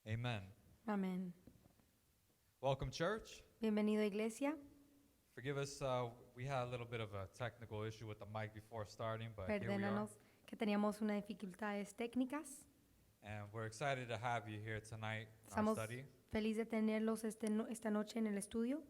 Amen. Amén. Welcome, church. Bienvenido, iglesia. Forgive us, we had a little bit of a technical issue with the mic before starting, but here we are. Perdónanos que teníamos unas dificultades técnicas. And we're excited to have you here tonight in our Estamos study. felices de tenerlos esta noche en el estudio.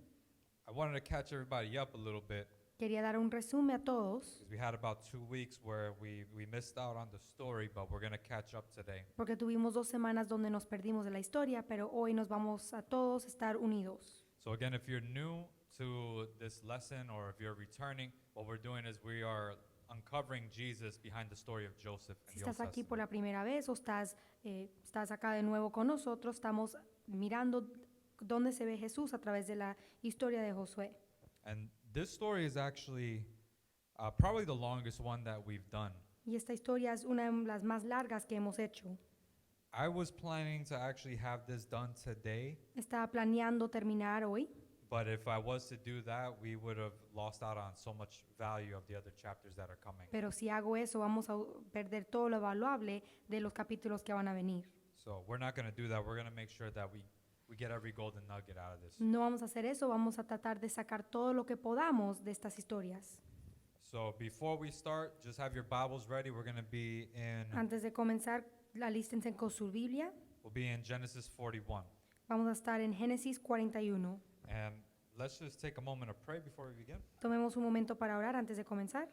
I wanted to catch everybody up a little bit Quería dar un resumen a todos because we had about 2 weeks where we missed out on the story, but we're going to catch up today. porque tuvimos 2 semanas donde nos perdimos de la historia, pero hoy nos vamos a todos estar unidos. So again, if you're new to this lesson or if you're returning, what we're doing is we are uncovering Jesus behind the story of Joseph in Si the Old estás aquí por Testament. la primera vez o estás acá de nuevo con nosotros, estamos mirando dónde se ve Jesús a través de la historia de Josué. And this story is actually probably the longest one that we've done. Y esta historia es una de las más largas que hemos hecho. I was planning to actually have this done today, Estaba planeando terminar hoy, but if I was to do that, we would have lost out on so much value of the other chapters that are coming. pero si hago eso vamos a perder todo lo evaluable de los capítulos que van a venir. So we're not going to do that. We're going to make sure that we get every golden nugget out of this. No vamos a hacer eso, vamos a tratar de sacar todo lo que podamos de estas historias. So before we start, just have your Bibles ready. We're going to be in Antes de comenzar, alístense con su Biblia. we'll be in Genesis 41. Vamos a estar en Génesis 41. And let's just take a moment to pray before we begin. Tomemos un momento para orar antes de comenzar.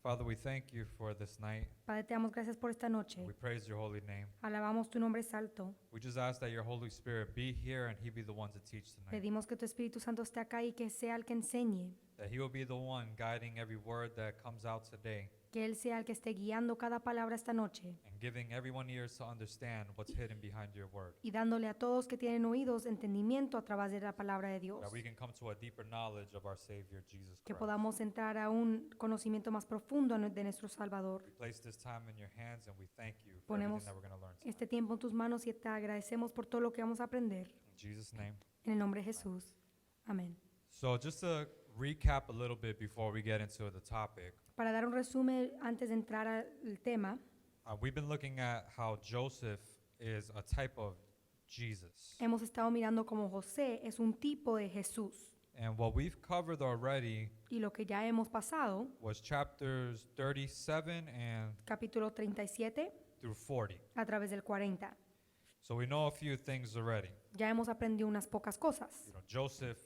Father, we thank you for this night. Padre, te damos gracias por esta noche. We praise your holy name. Alabamos tu nombre santo. We just ask that your Holy Spirit be here and he be the one to teach tonight. Pedimos que tu Espíritu Santo esté acá y que sea el que enseñe. That he will be the one guiding every word that comes out today Que Él sea el que esté guiando cada palabra esta noche and giving everyone ears to understand what's hidden behind your word. y dándole a todos que tienen oídos entendimiento a través de la palabra de Dios. That we can come to a deeper knowledge of our Savior, Jesus Que Christ. podamos entrar a un conocimiento más profundo de nuestro Salvador. We place this time in your hands and we thank you for everything Ponemos that we're going to learn tonight. este tiempo en tus manos y te agradecemos por todo lo que vamos a aprender. In Jesus' name. En el nombre de Jesús. Amén. So just to recap a little bit before we get into the topic, Para dar un resumen antes de entrar al tema, we've been looking at how Joseph is a type of Jesus. hemos estado mirando cómo José es un tipo de Jesús. And what we've covered already Y lo que ya hemos pasado, was chapters 37 and capítulo 37 through 40. a través del 40. So we know a few things already. Ya hemos aprendido unas pocas cosas. Joseph,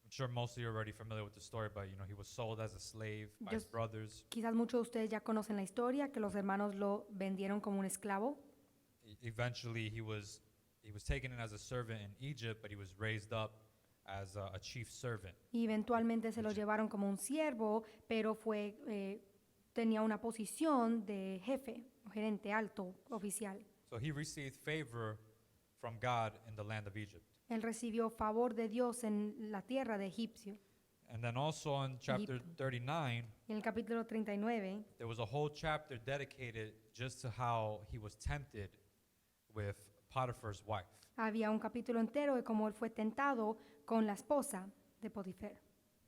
I'm sure most of you are already familiar with the story, but he was sold as a slave by his Just- brothers. Quizás muchos de ustedes ya conocen la historia, que los hermanos lo vendieron como un esclavo. Eventually, he was taken in as a servant in Egypt, but he was raised up as a chief servant. Y eventualmente se lo llevaron como un siervo, pero tenía una posición de jefe, o gerente alto, oficial. So he received favor from God in the land of Egypt. Él recibió favor de Dios en la tierra de Egipcio. And then also in chapter Egipto. 39, Y en el capítulo 39 there was a whole chapter dedicated just to how he was tempted with Potiphar's wife. había un capítulo entero de cómo él fue tentado con la esposa de Potifar.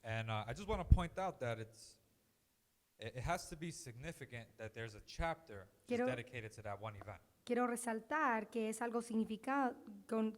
And I just want to point out that it has to be significant that there's a chapter just Quiero- dedicated to that one event. Quiero resaltar que es algo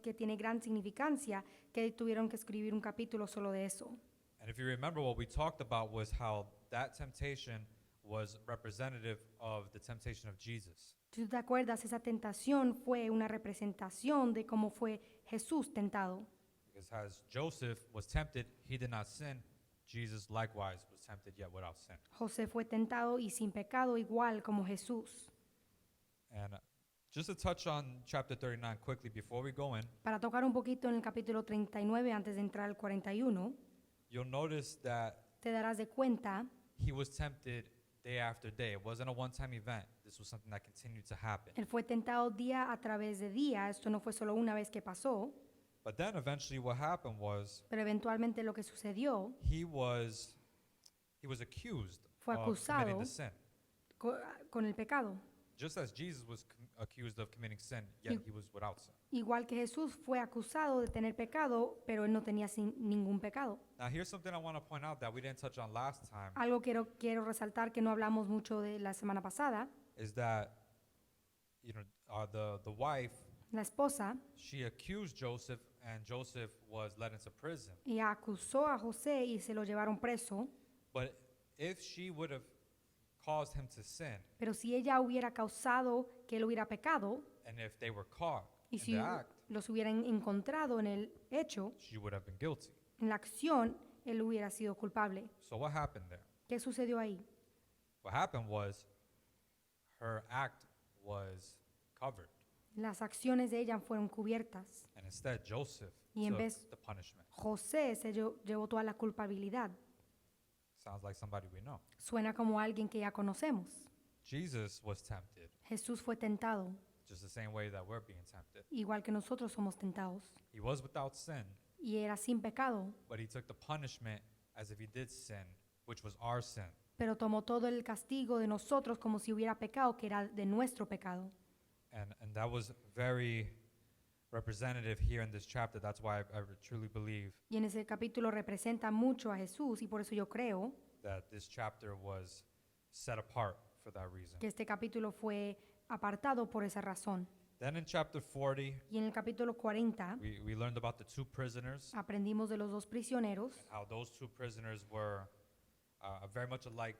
que tiene gran significancia, que tuvieron que escribir un capítulo solo de eso. And if you remember, what we talked about was how that temptation was representative of the temptation of Jesus. Si tú te acuerdas, esa tentación fue una representación de cómo fue Jesús tentado. Because as Joseph was tempted, he did not sin. Jesus likewise was tempted yet without sin. José fue tentado y sin pecado igual como Jesús. And just to touch on chapter 39 quickly before we go in, Para tocar un poquito en el capítulo 39 antes de entrar al 41, you'll notice that te darás de cuenta he was tempted day after day. It wasn't a one-time event. This was something that continued to happen. él fue tentado día a través de día. Esto no fue solo una vez que pasó, But then eventually what happened was pero eventualmente lo que sucedió he was accused Fue of committing acusado. the sin. co- con el pecado. Just as Jesus was accused of committing sin, yet Y- he was without sin. Igual que Jesús fue acusado de tener pecado, pero él no tenía ningún pecado. Now here's something I want to point out that we didn't touch on last time, Algo quiero resaltar que no hablamos mucho de la semana pasada, is that the wife la esposa, she accused Joseph, and Joseph was led into prison. ella acusó a José y se lo llevaron preso, But if she would have caused him to sin, pero si ella hubiera causado que él hubiera pecado and if they were caught y in si the act, los hubieran encontrado en el hecho, she would have been guilty. en la acción, él hubiera sido culpable. So what happened there? ¿Qué sucedió ahí? What happened was her act was covered, Las acciones de ella fueron cubiertas and instead Joseph y en took vez the punishment. José se llevó toda la culpabilidad. Sounds like somebody we know. Suena como alguien que ya conocemos. Jesus was tempted, Jesús fue tentado, just the same way that we're being tempted. igual que nosotros somos tentados. He was without sin, Y era sin pecado, but he took the punishment as if he did sin, which was our sin. pero tomó todo el castigo de nosotros como si hubiera pecado, que era de nuestro pecado. And that was very representative here in this chapter. That's why I truly believe Y en ese capítulo representa mucho a Jesús y por eso yo creo that this chapter was set apart for that reason. que este capítulo fue apartado por esa razón. Then in chapter 40, Y en el capítulo 40 we learned about the two prisoners, aprendimos de los dos prisioneros how those two prisoners were very much alike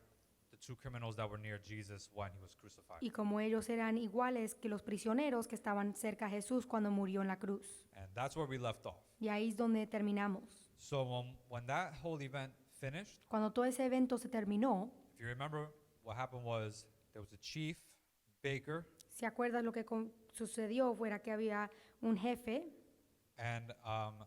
the two criminals that were near Jesus when he was crucified. y como ellos eran iguales que los prisioneros que estaban cerca a Jesús cuando murió en la cruz. And that's where we left off. Y ahí es donde terminamos. So when that whole event finished, Cuando todo ese evento se terminó, if you remember, what happened was there was a chief baker ¿se acuerdan lo que sucedió? Fuera que había un jefe and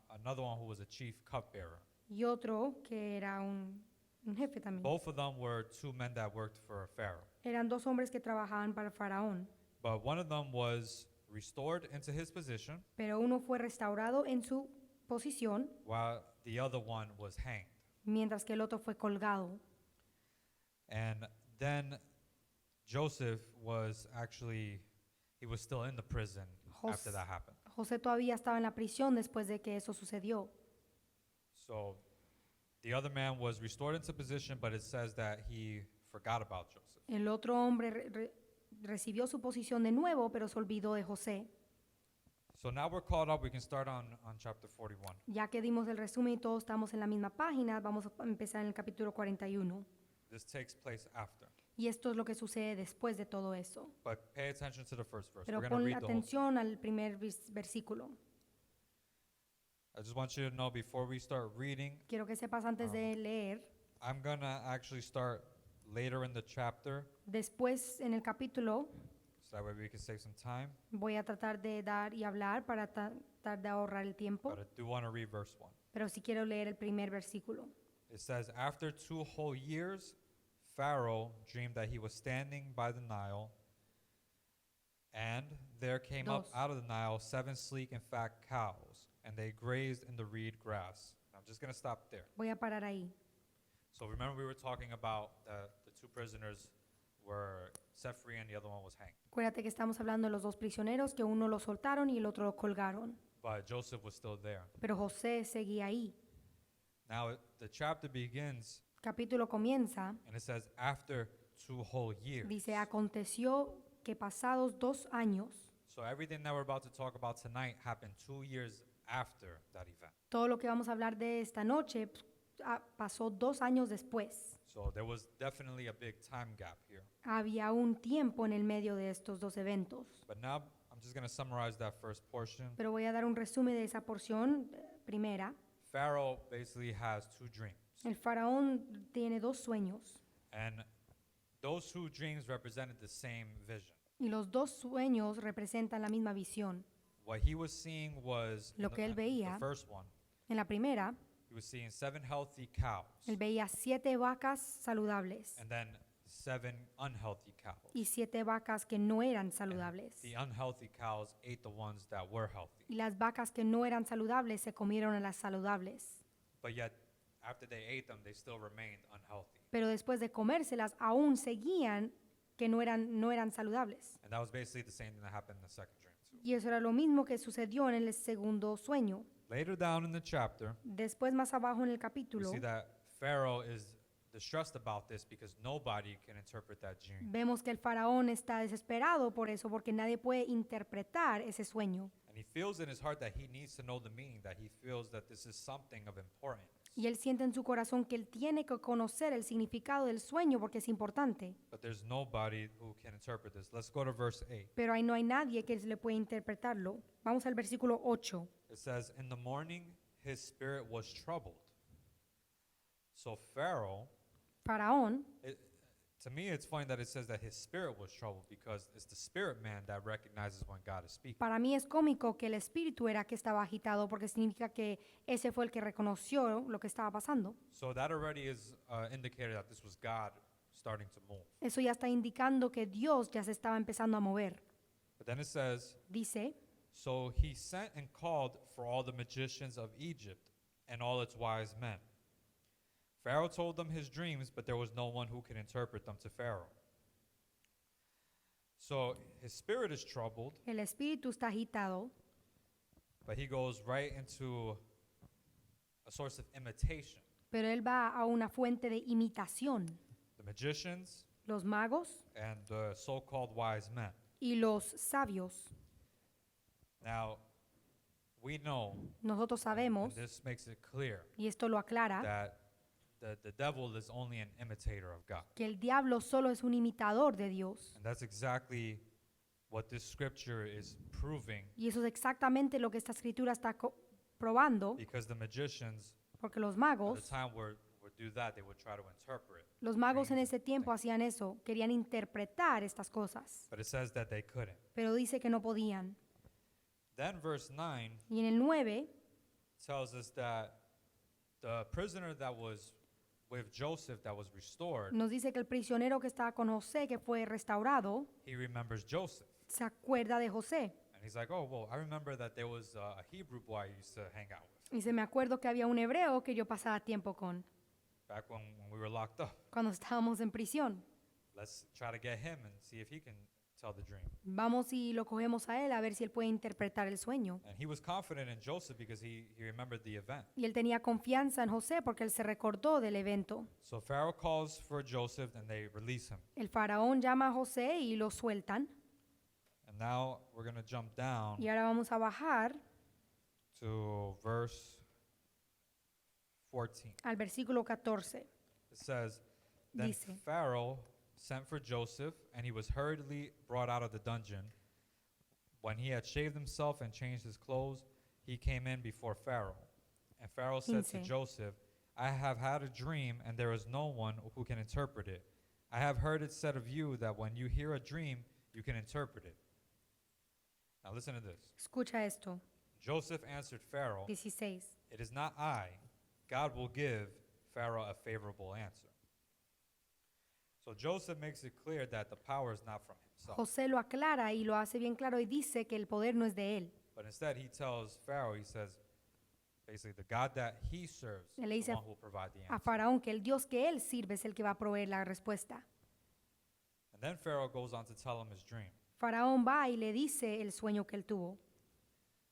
another one who was a chief cupbearer. y otro que era un jefe también. Both of them were two men that worked for Pharaoh. Eran dos hombres que trabajaban para el faraón, But one of them was restored into his position pero uno fue restaurado en su posición, while the other one was hanged. mientras que el otro fue colgado. And then Joseph was actually, he was still in the prison after Jos- that happened. José todavía estaba en la prisión después de que eso sucedió. So the other man was restored into position, but it says that he forgot about Joseph. El otro hombre recibió su posición de nuevo, pero se olvidó de José. So now we're caught up. We can start on chapter 41. Ya que dimos el resumen y todos estamos en la misma página, vamos a empezar en el capítulo 41. This takes place after. Y esto es lo que sucede después de todo eso. But pay attention to the first verse. Pero We're going to pon read the whole. atención al primer versículo. I just want you to know before we start reading, Quiero que sepas antes de leer, I'm going to actually start later in the chapter después en el capítulo so that way we can save some time. voy a tratar de dar y hablar para tratar de ahorrar el tiempo, But I do want to read verse 1. pero sí quiero leer el primer versículo. It says, After 2 whole years, Pharaoh dreamed that he was standing by the Nile, and there came up Dos. out of the Nile 7 sleek and fat cows, and they grazed in the reed grass. I'm just going to stop there. Voy a parar ahí. So remember we were talking about the two prisoners were set free and the other one was hanged. Acuérdate que estamos hablando de los dos prisioneros, que uno lo soltaron y el otro lo colgaron. But Joseph was still there. Pero José seguía ahí. Now the chapter begins Capítulo comienza, and it says, After 2 whole years. dice, aconteció que pasados 2 años, So everything that we're about to talk about tonight happened 2 years after that event. todo lo que vamos a hablar de esta noche pasó 2 años después. So there was definitely a big time gap here. Había un tiempo en el medio de estos dos eventos. But now I'm just going to summarize that first portion. Pero voy a dar un resumen de esa porción primera. Pharaoh basically has 2 dreams. El faraón tiene 2 sueños And those 2 dreams represented the same vision. y los 2 sueños representan la misma visión. What he was seeing was, Lo que él veía, the first one, En la primera, he was seeing 7 healthy cows él veía 7 vacas saludables and then 7 unhealthy cows. y 7 vacas que no eran saludables. The unhealthy cows ate the ones that were healthy. Y las vacas que no eran saludables se comieron a las saludables. But yet, after they ate them, they still remained unhealthy. Pero después de comérselas, aún seguían que no eran saludables. And that was basically the same thing that happened in the second dream too. Y eso era lo mismo que sucedió en el segundo sueño. Later down in the chapter, Después, más abajo en el we capítulo, see that Pharaoh is distressed about this because nobody can interpret that dream. Vemos que el faraón está desesperado por eso, porque nadie puede interpretar ese sueño. And he feels in his heart that he needs to know the meaning, that he feels that this is something of importance. Y él siente en su corazón que él tiene que conocer el significado del sueño porque es importante. But there's nobody who can interpret this. Let's go to verse 8. Pero ahí no hay nadie que le pueda interpretarlo. Vamos al versículo 8. It says, "In the morning his spirit was troubled." So Pharaoh, Faraón, to me it's funny that it says that his spirit was troubled because it's the spirit man that recognizes when God is speaking. para mí es cómico que el espíritu era que estaba agitado porque significa que ese fue el que reconoció lo que estaba pasando. So that already is indicator that this was God starting to move. Eso ya está indicando que Dios ya se estaba empezando a mover. But then it says, Dice, "So he sent and called for all the magicians of Egypt and all its wise men. Pharaoh told them his dreams, but there was no one who could interpret them to Pharaoh." So his spirit is troubled, el espíritu está agitado, but he goes right into a source of imitation. pero él va a una fuente de imitación. The magicians Los magos and the so-called wise men. y los sabios. Now, we know, Nosotros and sabemos, this makes it clear, y esto lo aclara, that the devil is only an imitator of God. que el diablo solo es un imitador de Dios. And that's exactly what this scripture is proving, Y eso es exactamente lo que esta escritura está probando, because the magicians porque los at magos, the time would do that. They would try to interpret. los magos en dreams ese and tiempo things. hacían eso, querían interpretar estas cosas, But it says that they couldn't. pero dice que no podían. Then verse 9 Y en el 9 tells us that the prisoner that was with Joseph that was restored, nos dice que el prisionero que estaba con José, que fue restaurado, he remembers Joseph. se acuerda de José. And he's like, "Oh, well, I remember that there was a Hebrew boy I used to hang out with Y se me acuerdo que había un hebreo que yo pasaba tiempo con back when we were locked up. cuando estábamos en prisión. Let's try to get him and see if he can tell the dream." Vamos y lo cogemos a él a ver si él puede interpretar el sueño. And he was confident in Joseph because he remembered the event. Y él tenía confianza en José porque él se recordó del evento. So Pharaoh calls for Joseph and they release him. El faraón llama a José y lo sueltan. And now we're going to jump down Y ahora vamos a bajar to verse 14. al versículo 14. It says, "Then Dice. Pharaoh sent for Joseph, and he was hurriedly brought out of the dungeon. When he had shaved himself and changed his clothes, he came in before Pharaoh. And Pharaoh said to 15. Joseph, 'I have had a dream, and there is no one who can interpret it. I have heard it said of you that when you hear a dream, you can interpret it.'" Now listen to this. Escucha esto. Joseph answered Pharaoh, 16. "It is not I. God will give Pharaoh a favorable answer." So Joseph makes it clear that the power is not from himself. José lo aclara y lo hace bien claro y dice que el poder no es de él. But instead he tells Pharaoh, he says, basically the God that he serves Él le is the dice one who will provide the A answer. faraón que el Dios que él sirve es el que va a proveer la respuesta. And then Pharaoh goes on to tell him his dream. Faraón va y le dice el sueño que él tuvo.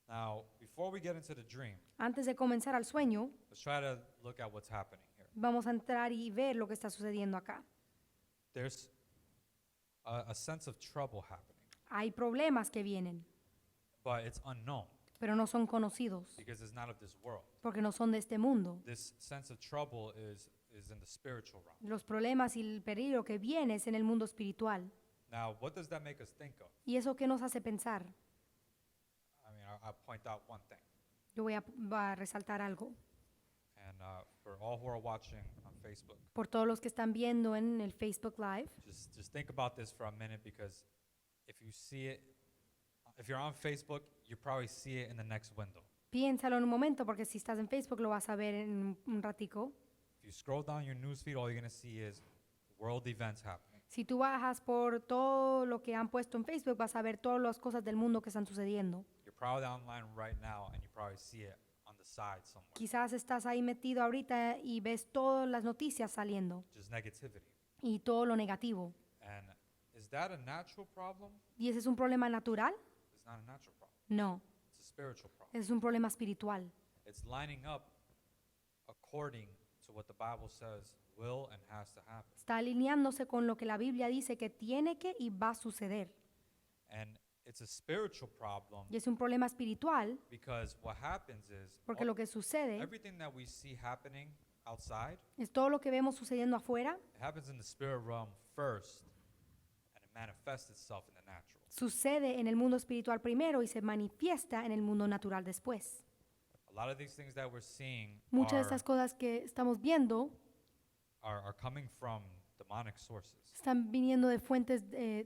Now, before we get into the dream, Antes de comenzar al sueño, let's try to look at what's happening here. vamos a entrar y ver lo que está sucediendo acá. There's a sense of trouble happening, Hay problemas que vienen, but it's unknown pero no son conocidos, because it's not of this world. porque no son de este mundo. This sense of trouble is in the spiritual realm. Los problemas y el peligro que viene es en el mundo espiritual. Now, what does that make us think of? ¿Y eso qué nos hace pensar? I mean, I'll point out one thing. Yo voy a resaltar algo. And for all who are watching on Facebook, Por todos los que están viendo en el Facebook Live, just think about this for a minute, because if you see it, if you're on Facebook, you probably see it in the next window. piénsalo en un momento porque si estás en Facebook lo vas a ver en un ratico. If you scroll down your newsfeed, all you're going to see is world events happening. Si tú bajas por todo lo que han puesto en Facebook, vas a ver todas las cosas del mundo que están sucediendo. You're probably online right now, and you probably see it on the side somewhere. Quizás estás ahí metido ahorita y ves todas las noticias saliendo Just negativity. y todo lo negativo. And is that a natural problem? ¿Y ese es un problema natural? It's not a natural problem. No, It's a spiritual problem. es un problema espiritual. It's lining up according to what the Bible says will and has to happen. Está alineándose con lo que la Biblia dice que tiene que y va a suceder. And it's a spiritual problem Y es un problema espiritual because what happens is porque lo que sucede everything that we see happening outside, es todo lo que vemos sucediendo afuera, it happens in the spirit realm first and it manifests itself in the natural. sucede en el mundo espiritual primero y se manifiesta en el mundo natural después. A lot of these things that we're seeing Muchas de estas cosas que estamos viendo are coming from demonic sources. están viniendo de fuentes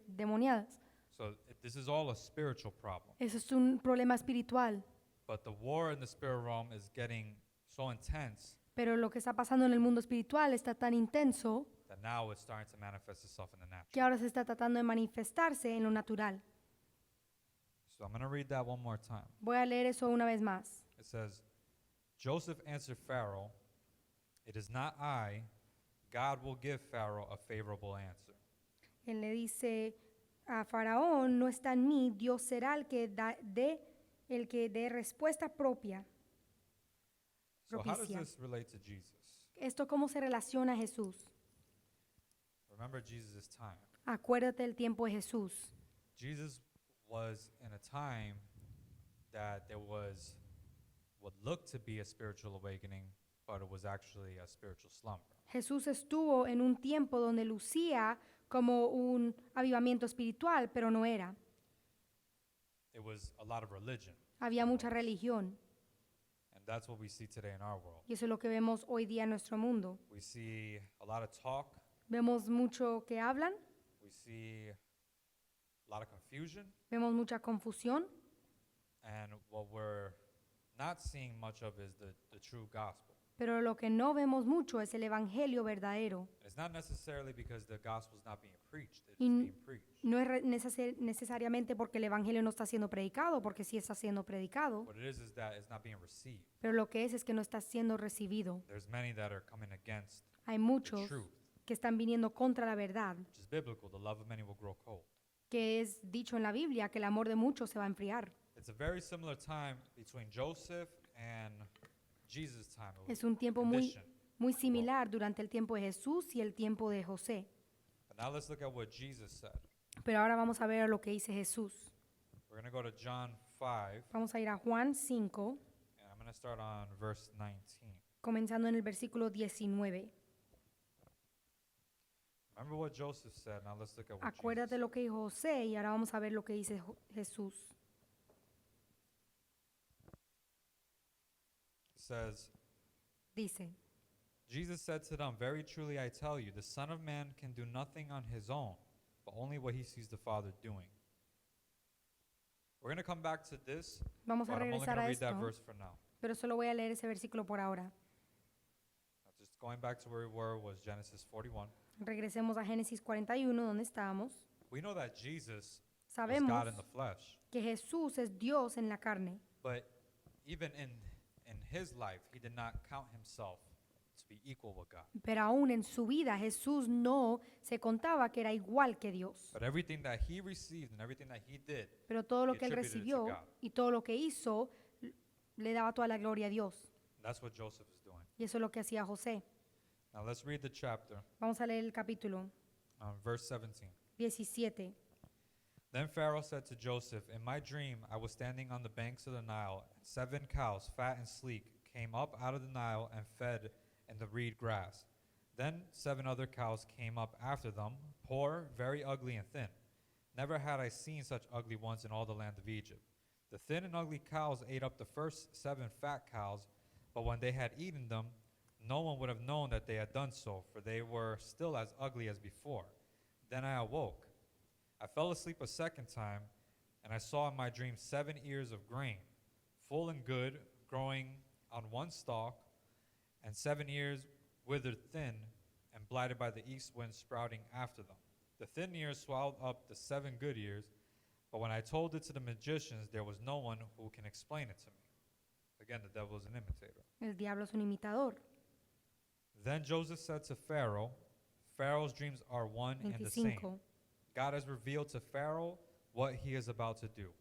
demoniadas. So this is all a spiritual problem. Eso es un problema espiritual. But the war in the spirit realm is getting so intense Pero lo que está pasando en el mundo espiritual está tan intenso that now it's starting to manifest itself in the que natural. ahora se está tratando de manifestarse en lo natural. So I'm going to read that one more time. Voy a leer eso una vez más. It says, Joseph answered Pharaoh, "It is not I. God will give Pharaoh a favorable answer." Él le dice a Faraón, no está en mí, Dios será el que dé respuesta propia. So how does Propicia. this relate to Jesus? ¿Esto cómo se relaciona a Jesús? Remember Jesus' time. Acuérdate del tiempo de Jesús. Jesus was in a time that there was what looked to be a spiritual awakening, but it was actually a spiritual slumber. Jesús estuvo en un tiempo donde lucía como un avivamiento espiritual, pero no era. It was a lot of religion. Había mucha religión. And that's what we see today in our world. Y eso es lo que vemos hoy día en nuestro mundo. We see a lot of talk. Vemos mucho que hablan, We see a lot of confusion. vemos mucha confusión, And what we're not seeing much of is the true gospel. pero lo que no vemos mucho es el evangelio verdadero. It's not necessarily because the gospel's not being preached. It's In- being preached. No es necesariamente porque el evangelio no está siendo predicado, porque sí está siendo predicado, What it is that it's not being received. pero lo que es que no está siendo recibido. There's many that are coming against Hay the muchos truth, que están viniendo contra la verdad, which is biblical. The love of many will grow cold. que es dicho en la Biblia que el amor de muchos se va a enfriar. It's a very similar time between Joseph and Jesus' time. It was Es un tiempo muy, condition. muy similar durante el tiempo de Jesús y el tiempo de José. But now let's look at what Jesus said. Pero ahora vamos a ver lo que dice Jesús. We're going to go to John 5, Vamos a ir a Juan 5, and I'm going to start on verse 19. comenzando en el versículo 19. Remember what Joseph said. Now let's look at what Acuérdate Jesus lo que dijo José y ahora vamos a ver lo que dice Jesús. says. Dice, Jesus said to them, "Very truly I tell you, the Son of Man can do nothing on his own, but only what he sees the Father doing." We're going to come back to this, vamos a but I'm only regresar going to a read that esto, verse for now. pero solo voy a leer ese versículo por ahora. Now, just going back to where we were was Genesis 41. Regresemos a Génesis 41, donde estábamos. We know that Jesus was Sabemos God in the flesh, que Jesús es Dios en la carne, but even in his life, he did not count himself to be equal with God. pero aún en su vida Jesús no se contaba que era igual que Dios. But everything that he received and everything that he did, Pero todo lo he que él attributed it to recibió God. y todo lo que hizo le daba toda la gloria a Dios. that's what Joseph is doing. Y eso es lo que hacía José. Now let's read the chapter, Vamos a leer el capítulo verse 17. 17. Then Pharaoh said to Joseph, "In my dream I was standing on the banks of the Nile, and 7 cows, fat and sleek, came up out of the Nile and fed in the reed grass. Then 7 other cows came up after them, poor, very ugly and thin. Never had I seen such ugly ones in all the land of Egypt. The thin and ugly cows ate up the first 7 fat cows, but when they had eaten them, no one would have known that they had done so, for they were still as ugly as before. Then I awoke. I fell asleep a second time, and I saw in my dream 7 ears of grain, full and good, growing on one stalk, and 7 ears withered thin and blighted by the east wind sprouting after them. The thin ears swallowed up the 7 good ears, but when I told it to the magicians, there was no one who can explain it to me." Again, the devil is an imitator. El diablo es un imitador. Then Joseph said to Pharaoh, "Pharaoh's dreams are one and the same. 25. God has revealed to Pharaoh what he is about to do.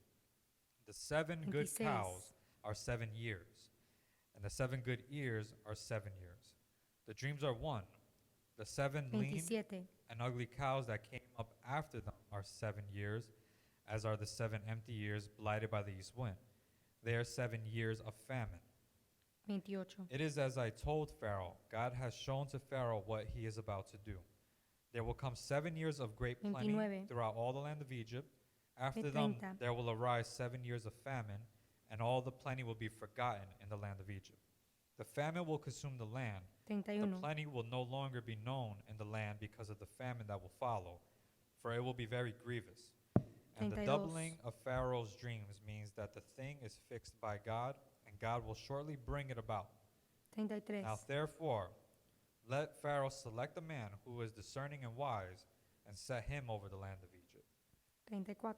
The 7 good 26. cows are 7 years, and the 7 good ears are 7 years. The dreams are one. The 7 lean 27. and ugly cows that came up after them are 7 years, as are the 7 empty years blighted by the east wind. They are 7 years of famine. 28. It is as I told Pharaoh. God has shown to Pharaoh what he is about to do. There will come 7 years of great plenty 29. throughout all the land of Egypt. After them 30. there will arise 7 years of famine, and all the plenty will be forgotten in the land of Egypt. The famine will consume the land. The 31. plenty will no longer be known in the land because of the famine that will follow, for it will be very grievous. And the 32. doubling of Pharaoh's dreams means that the thing is fixed by God, and God will shortly bring it about. 33. Now therefore, let Pharaoh select a man who is discerning and wise, and set him over the land of Egypt. 34.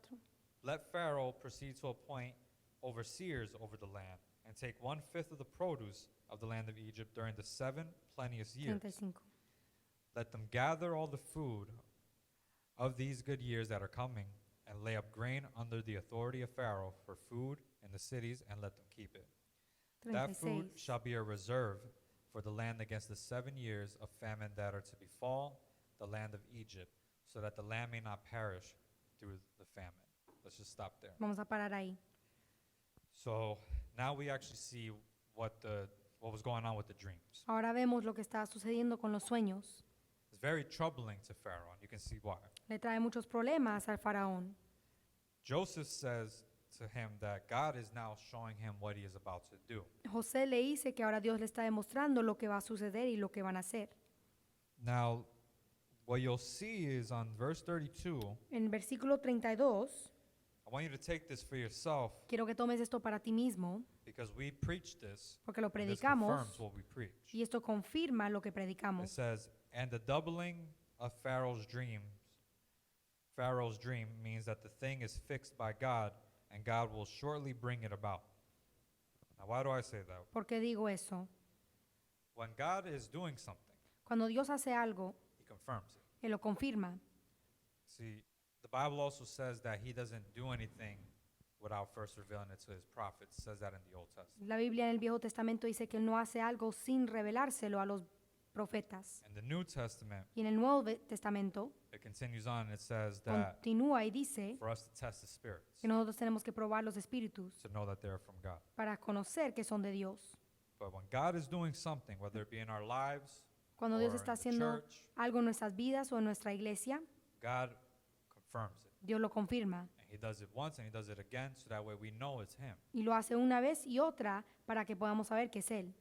Let Pharaoh proceed to appoint overseers over the land, and take 1/5 of the produce of the land of Egypt during the 7 plenteous years. 35. Let them gather all the food of these good years that are coming, and lay up grain under the authority of Pharaoh for food in the cities, and let them keep it. That food 36. shall be a reserve for the land against the 7 years of famine that are to befall the land of Egypt, so that the land may not perish through the famine. Let's just stop there. Vamos a parar ahí. So now we actually see what was going on with the dreams. Ahora vemos lo que está sucediendo con los sueños. It's very troubling to Pharaoh, and you can see why. Le trae muchos problemas al faraón. Joseph says to him that God is now showing him what he is about to do. José le dice que ahora Dios le está demostrando lo que va a suceder y lo que van a hacer. Now, what you'll see is on verse 32, En el versículo 32, I want you to take this for yourself quiero que tomes esto para ti mismo, because we preach this, porque lo and this predicamos confirms what we preach. y esto confirma lo que It predicamos. says, and the doubling of Pharaoh's dream means that the thing is fixed by God, and God will shortly bring it about. Now, why do I say that? ¿Por qué digo eso? When God is doing something, Cuando Dios hace algo, he confirms it. Él lo confirma. See, the Bible also says that he doesn't do anything without first revealing it to his prophets. It says that in the Old Testament. La Biblia en el Viejo Testamento dice que Él no hace algo sin revelárselo a los profetas. In the New Testament, Y en el Nuevo Testamento it continues on and it says that continúa y dice for us to test the spirits, que nosotros tenemos que probar los espíritus to know that they're from God. para conocer que son de Dios. But when God is doing something, whether it be in our lives Cuando or Dios in está the haciendo church, algo en nuestras vidas o en nuestra iglesia, God confirms it. Dios lo confirma. And he does it once and he does it again, so that way we know it's him. Y lo hace una vez y otra para que podamos saber que es Él.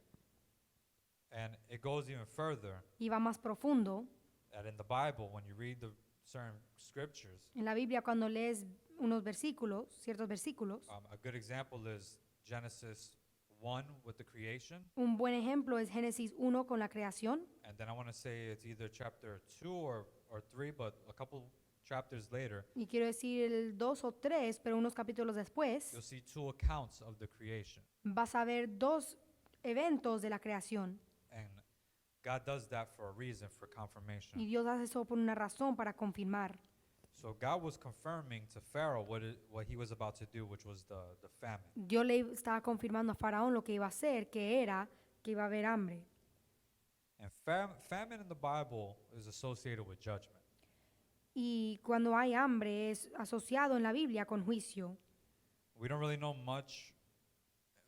And it goes even further Y va más profundo. that in the Bible, when you read the certain scriptures, En la Biblia, cuando lees unos versículos, ciertos versículos, a good example is Genesis 1 with the creation. un buen ejemplo es Génesis 1 con la creación. And then I want to say it's either chapter 2 or 3, but a couple chapters later, Y quiero decir el 2 o 3, pero unos capítulos después, you'll see 2 accounts of the creation. vas a ver dos eventos de la creación. And God does that for a reason, for confirmation. Y Dios hace eso por una razón, para confirmar. So God was confirming to Pharaoh what he was about to do, which was the famine. Dios le estaba confirmando a Faraón lo que iba a hacer, que era que iba a haber hambre. And famine in the Bible is associated with judgment. Y cuando hay hambre es asociado en la Biblia con juicio. We don't really know much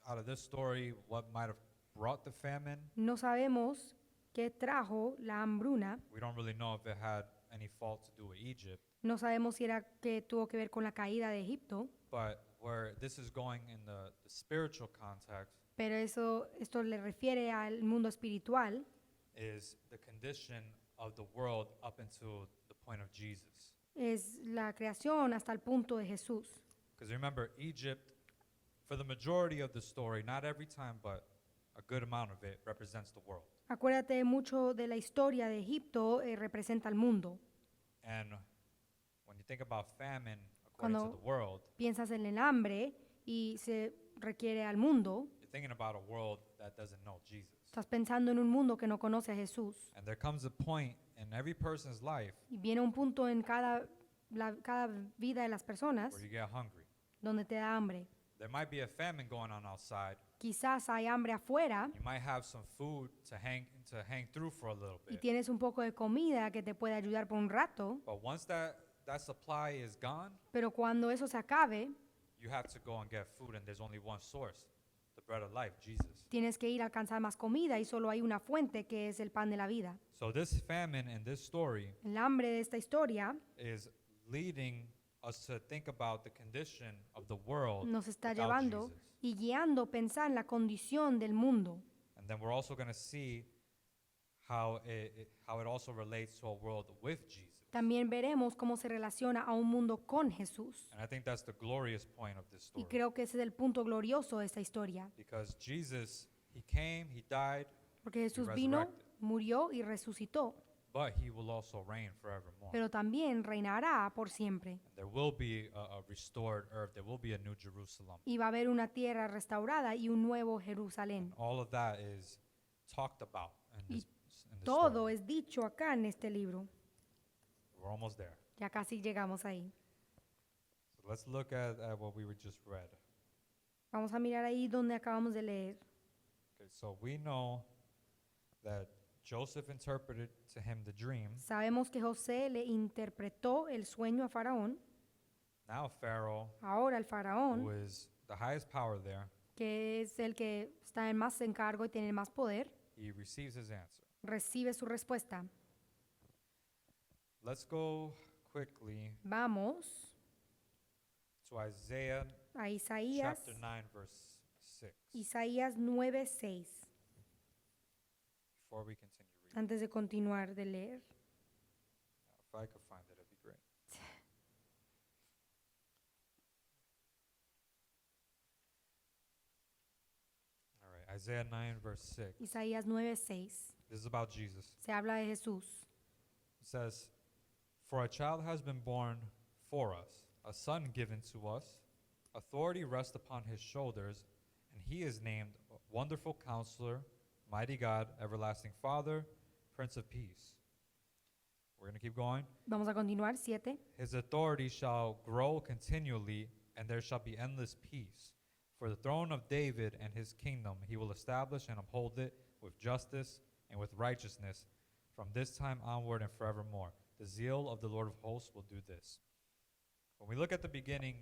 out of this story what might have brought the famine. No sabemos qué trajo la hambruna. We don't really know if it had any fault to do with Egypt. No sabemos si era que tuvo que ver con la caída de Egipto. But where this is going in the spiritual context Pero esto le refiere al mundo espiritual. is the condition of the world up until the point of Jesus. Es la creación hasta el punto de Jesús. Because remember, Egypt, for the majority of the story, not every time, but a good amount of it, represents the world. Acuérdate, mucho de la historia de Egipto representa al mundo. And when you think about famine according to Cuando the world, piensas en el hambre y se requiere al mundo, you're thinking about a world that doesn't know Jesus. estás pensando en un mundo que no conoce a Jesús. And there comes a point in every person's life Y viene un punto en cada vida de las personas where you get hungry. donde te da hambre. There might be a famine going on outside, Quizás hay hambre afuera You might have some food to hang through for a little y bit. tienes un poco de comida que te puede ayudar por un rato, But once that supply is gone, pero cuando eso se acabe, you have to go and get food, and there's only one source, the bread of life, Jesus. tienes que ir a alcanzar más comida y solo hay una fuente que es el pan de la vida. So this famine in this story El hambre de esta historia is leading us to think about the condition of the world nos está without llevando Jesus. y guiando a pensar en la condición del mundo. And then we're also going to see how it also relates to a world with Jesus. También veremos cómo se relaciona a un mundo con Jesús. And I think that's the glorious point of this Y story. creo que ese es el punto glorioso de esta historia. Because Jesus, he came, he died, Porque Jesús vino, resurrected. murió y resucitó, but he will also reign forevermore. pero también reinará por siempre. And there will be a restored earth. There will be a new Jerusalem. Y va a haber una tierra restaurada y un nuevo Jerusalén. All of that is talked about in Y this todo story. es dicho acá en este libro. We're almost there. Ya casi llegamos ahí. So let's look at what we were just read. Vamos a mirar ahí donde acabamos de leer. Okay, so we know that Joseph interpreted to him the dream. Sabemos que José le interpretó el sueño a Faraón. Now Pharaoh, Ahora el who Faraón, is the highest power there, que es el que está en más encargo y tiene más poder, he receives his answer. recibe su respuesta. Let's go quickly Vamos to Isaiah a Isaías, chapter 9, verse 6, Isaías 9:6, before we continue reading. antes de continuar de leer. If I could find it, it'd be great. All right, Isaiah 9, verse 6. Isaías 9:6. This is about Jesus. Se habla de Jesús. It says, "For a child has been born for us, a son given to us. Authority rests upon his shoulders, and he is named Wonderful Counselor, Mighty God, Everlasting Father, Prince of Peace." We're going to keep going. Vamos a continuar. 7. His authority shall grow continually, and there shall be endless peace. For the throne of David and his kingdom he will establish and uphold it with justice and with righteousness from this time onward and forevermore. The zeal of the Lord of hosts will do this. When we look at the beginning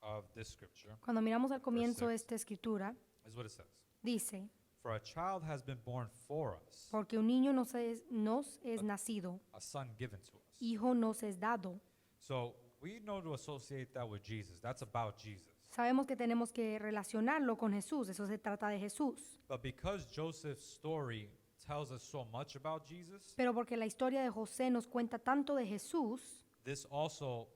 of this scripture, Cuando miramos al comienzo de 6. esta escritura, this is what it says. dice, For a child has been born for us, porque un niño nos es nacido, a son given to us. hijo nos es dado. So we know to associate that with Jesus. That's about Jesus. Sabemos que tenemos que relacionarlo con Jesús, eso se trata de Jesús. But because Joseph's story tells us so much about Jesus, Pero porque la historia de José nos cuenta tanto de Jesús, this also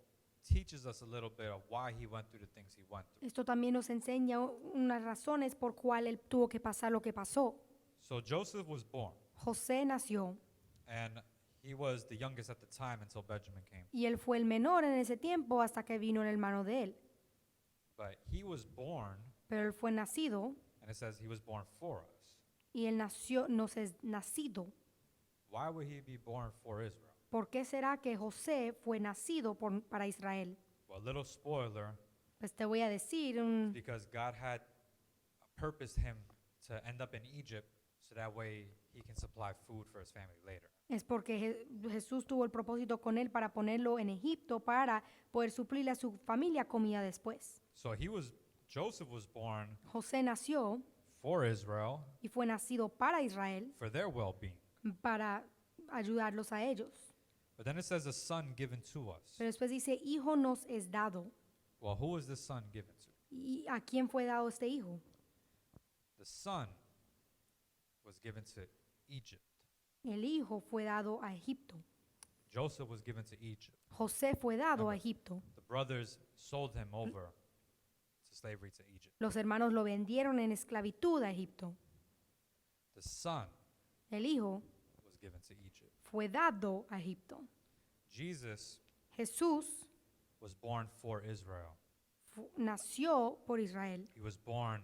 teaches us a little bit of why he went through the things he went through. esto también nos enseña unas razones por cuál él tuvo que pasar lo que pasó. So Joseph was born, José nació and he was the youngest at the time until Benjamin came. y él fue el menor en ese tiempo hasta que vino el hermano de él. But he was born, Pero él fue nacido and it says he was born for us. y él nació, nos es nacido. Why would he be born for Israel? ¿Por qué será que José fue nacido para Israel? Well, a little spoiler, Pues te voy a decir, because God had purposed him to end up in Egypt so that way he can supply food for his family later. es porque Jesús tuvo el propósito con él para ponerlo en Egipto para poder suplirle a su familia comida después. So Joseph was born José nació for Israel, y fue nacido para Israel, for their well-being. para ayudarlos a ellos. But then it says a son given to us. Pero después dice, hijo nos es dado. Well, who is this son given to? ¿Y a quién fue dado este hijo? The son was given to Egypt. El hijo fue dado a Egipto. Joseph was given to Egypt. José fue dado a Remember. Egipto. The brothers sold him over to slavery to Egypt. Los hermanos lo vendieron en esclavitud a Egipto. The son El hijo was given to Egypt. fue dado a Egipto. Jesus Jesús was born for Israel. nació por Israel. He was born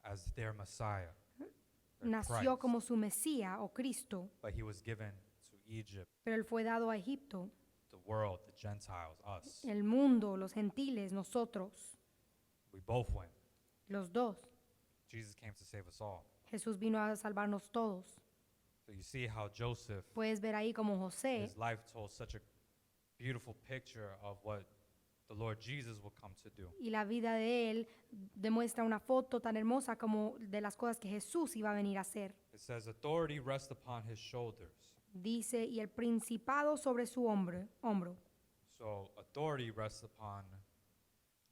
as their Messiah. their Nació Christ. como su Mesías o Cristo, But he was given to Egypt, pero él fue dado a Egipto. the world, the Gentiles, us. El mundo, los gentiles, nosotros, We both went. los dos. Jesus came to save us all. Jesús vino a salvarnos todos. So you see how Joseph, Puedes ver ahí como José, his life told such a beautiful picture of what the Lord Jesus will come to do. y la vida de él demuestra una foto tan hermosa como de las cosas que Jesús iba a venir a hacer. It says, authority rests upon his shoulders. Dice, y el principado sobre su hombro. So authority rests upon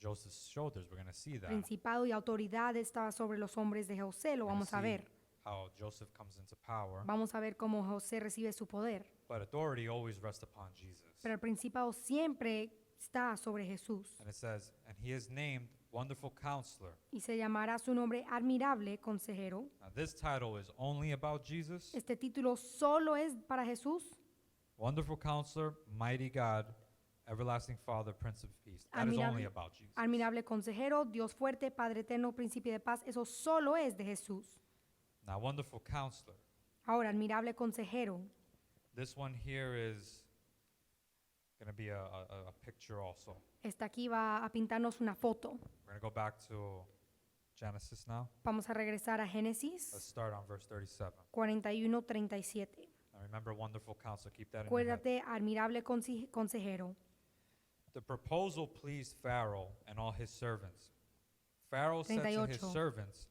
Joseph's shoulders. We're going to see that. Principado y autoridad estaba sobre los hombres de José, lo We're gonna vamos a see ver. how Joseph comes into power. Vamos a ver cómo José recibe su poder. But authority always rests upon Jesus. Pero el principado siempre está sobre Jesús. And it says, and he is named Wonderful Counselor. Y se llamará su nombre admirable consejero. Now this title is only about Jesus. Este título solo es para Jesús. Wonderful Counselor, Mighty God, Everlasting Father, Prince of Peace. That is only about Jesus. Admirable consejero, Dios fuerte, Padre eterno, príncipe de paz. Eso solo es de Jesús. Now, Wonderful Counselor. Ahora, admirable consejero. This one here is going to be a picture also. Esta aquí va a pintarnos una foto. We're going to go back to Genesis now. Vamos a regresar a Let's Génesis start on verse 37. 41:37. Now remember Wonderful Counselor. Keep that in your head. Acuérdate, admirable consejero. The proposal pleased Pharaoh and all his servants. Pharaoh said to his 38. servants,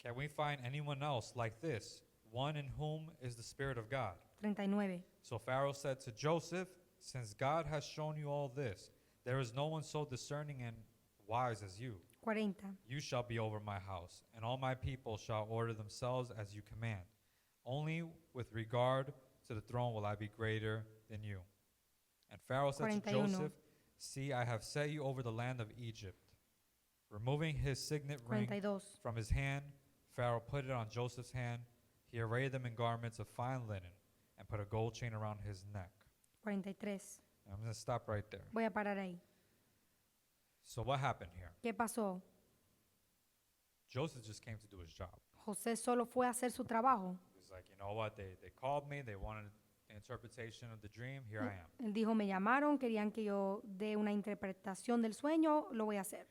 can we find anyone else like this, one in whom is the Spirit of God? 39. So Pharaoh said to Joseph, since God has shown you all this, there is no one so discerning and wise as you. 40. You shall be over my house, and all my people shall order themselves as you command. Only with regard to the throne will I be greater than you. And Pharaoh said to 41. Joseph, see, I have set you over the land of Egypt. Removing his signet ring 42. from his hand, Pharaoh put it on Joseph's hand. He arrayed them in garments of fine linen and put a gold chain around his neck. 43. And I'm going to stop right there. Voy a parar ahí. So what happened here? ¿Qué pasó? Joseph just came to do his job. José solo fue a hacer su trabajo. He was like, you know what? They called me. They wanted the interpretation of the dream. Here I am. Él dijo, me llamaron, querían que yo dé una interpretación del sueño, lo voy a hacer.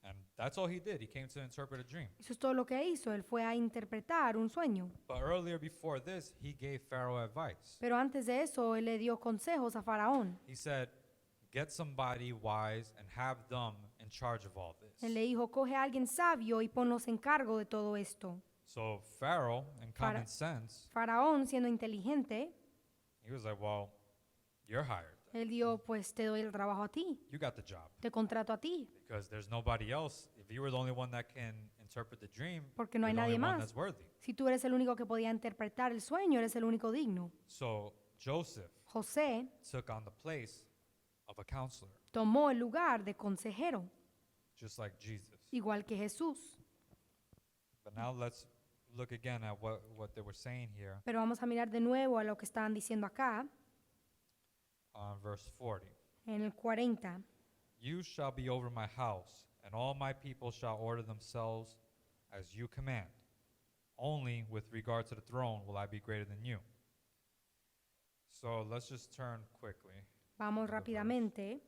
And that's all he did. He came to interpret a dream. Eso es todo lo que hizo. Él fue a interpretar un sueño. But earlier before this, he gave Pharaoh advice. Pero antes de eso, él le dio consejos a Faraón. He said, get somebody wise and have them in charge of all this. Él le dijo, coge a alguien sabio y ponlos en cargo de todo esto. So Pharaoh, in common Phara- sense, Faraón, siendo inteligente, he was like, well, you're hired. él dijo, pues te doy el trabajo a ti, You got the job. te contrato a ti, Because there's nobody else. If you were the only one that can interpret the dream, porque no hay you're the only nadie one más. that's worthy. Si tú eres el único que podía interpretar el sueño, eres el único digno. So Joseph José took on the place of a counselor, tomó el lugar de consejero, just like Jesus. igual que Jesús. But now let's look again at what they were saying here Pero vamos a mirar de nuevo a lo que estaban diciendo acá, on verse 40. en el 40. You shall be over my house, and all my people shall order themselves as you command. Only with regard to the throne will I be greater than you. So let's just turn quickly. Vamos to the verse. rápidamente.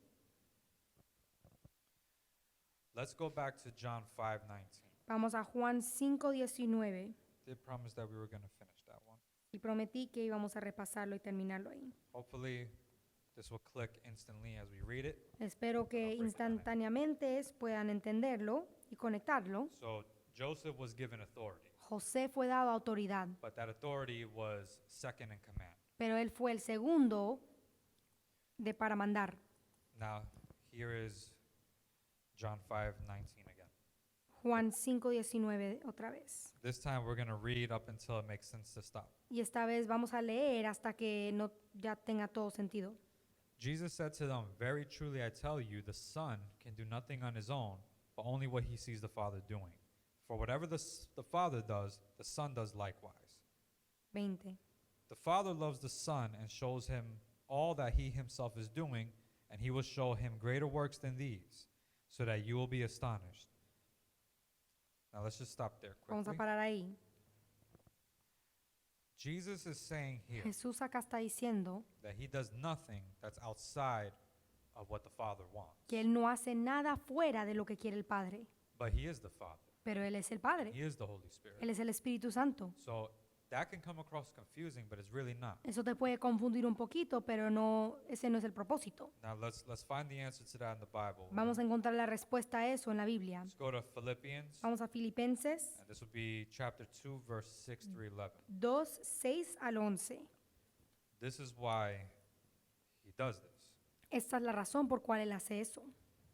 Let's go back to John 5:19. Vamos a Juan 5:19. Did promise that we were going to finish that one. Y prometí que íbamos a repasarlo y terminarlo ahí. Hopefully, this will click instantly as we read it. Espero que I'll break it down. instantáneamente puedan entenderlo y conectarlo. So Joseph was given authority, José fue dado autoridad, but that authority was second in command. pero él fue el segundo de para mandar. Now, here is John 5:19 again. Juan 5:19 otra vez. This time we're going to read up until it makes sense to stop. Y esta vez vamos a leer hasta que no ya tenga todo sentido. Jesus said to them, very truly I tell you, the Son can do nothing on his own, but only what he sees the Father doing. For whatever the Father does, the Son does likewise. 20. The Father loves the Son and shows him all that he himself is doing, and he will show him greater works than these, so that you will be astonished. Now let's just stop there Vamos a quickly. parar ahí. Jesus is saying here Jesús acá está diciendo that he does nothing that's outside of what the Father wants. que él no hace nada fuera de lo que quiere el Padre, But he is the Father. pero Él es el He Padre, is the Holy Spirit. Él es el Espíritu Santo. So that can come across confusing, but it's really not. Eso te puede confundir un poquito, pero no, ese no es el propósito. Now let's find the answer to that in the Bible. Vamos a encontrar la respuesta a eso en la Biblia. Let's go to Philippians, Vamos a Filipenses and this would be chapter 2, verse 6 through 11. 2, 6 al 11. This is why he does this. Esta es la razón por cual Él hace eso.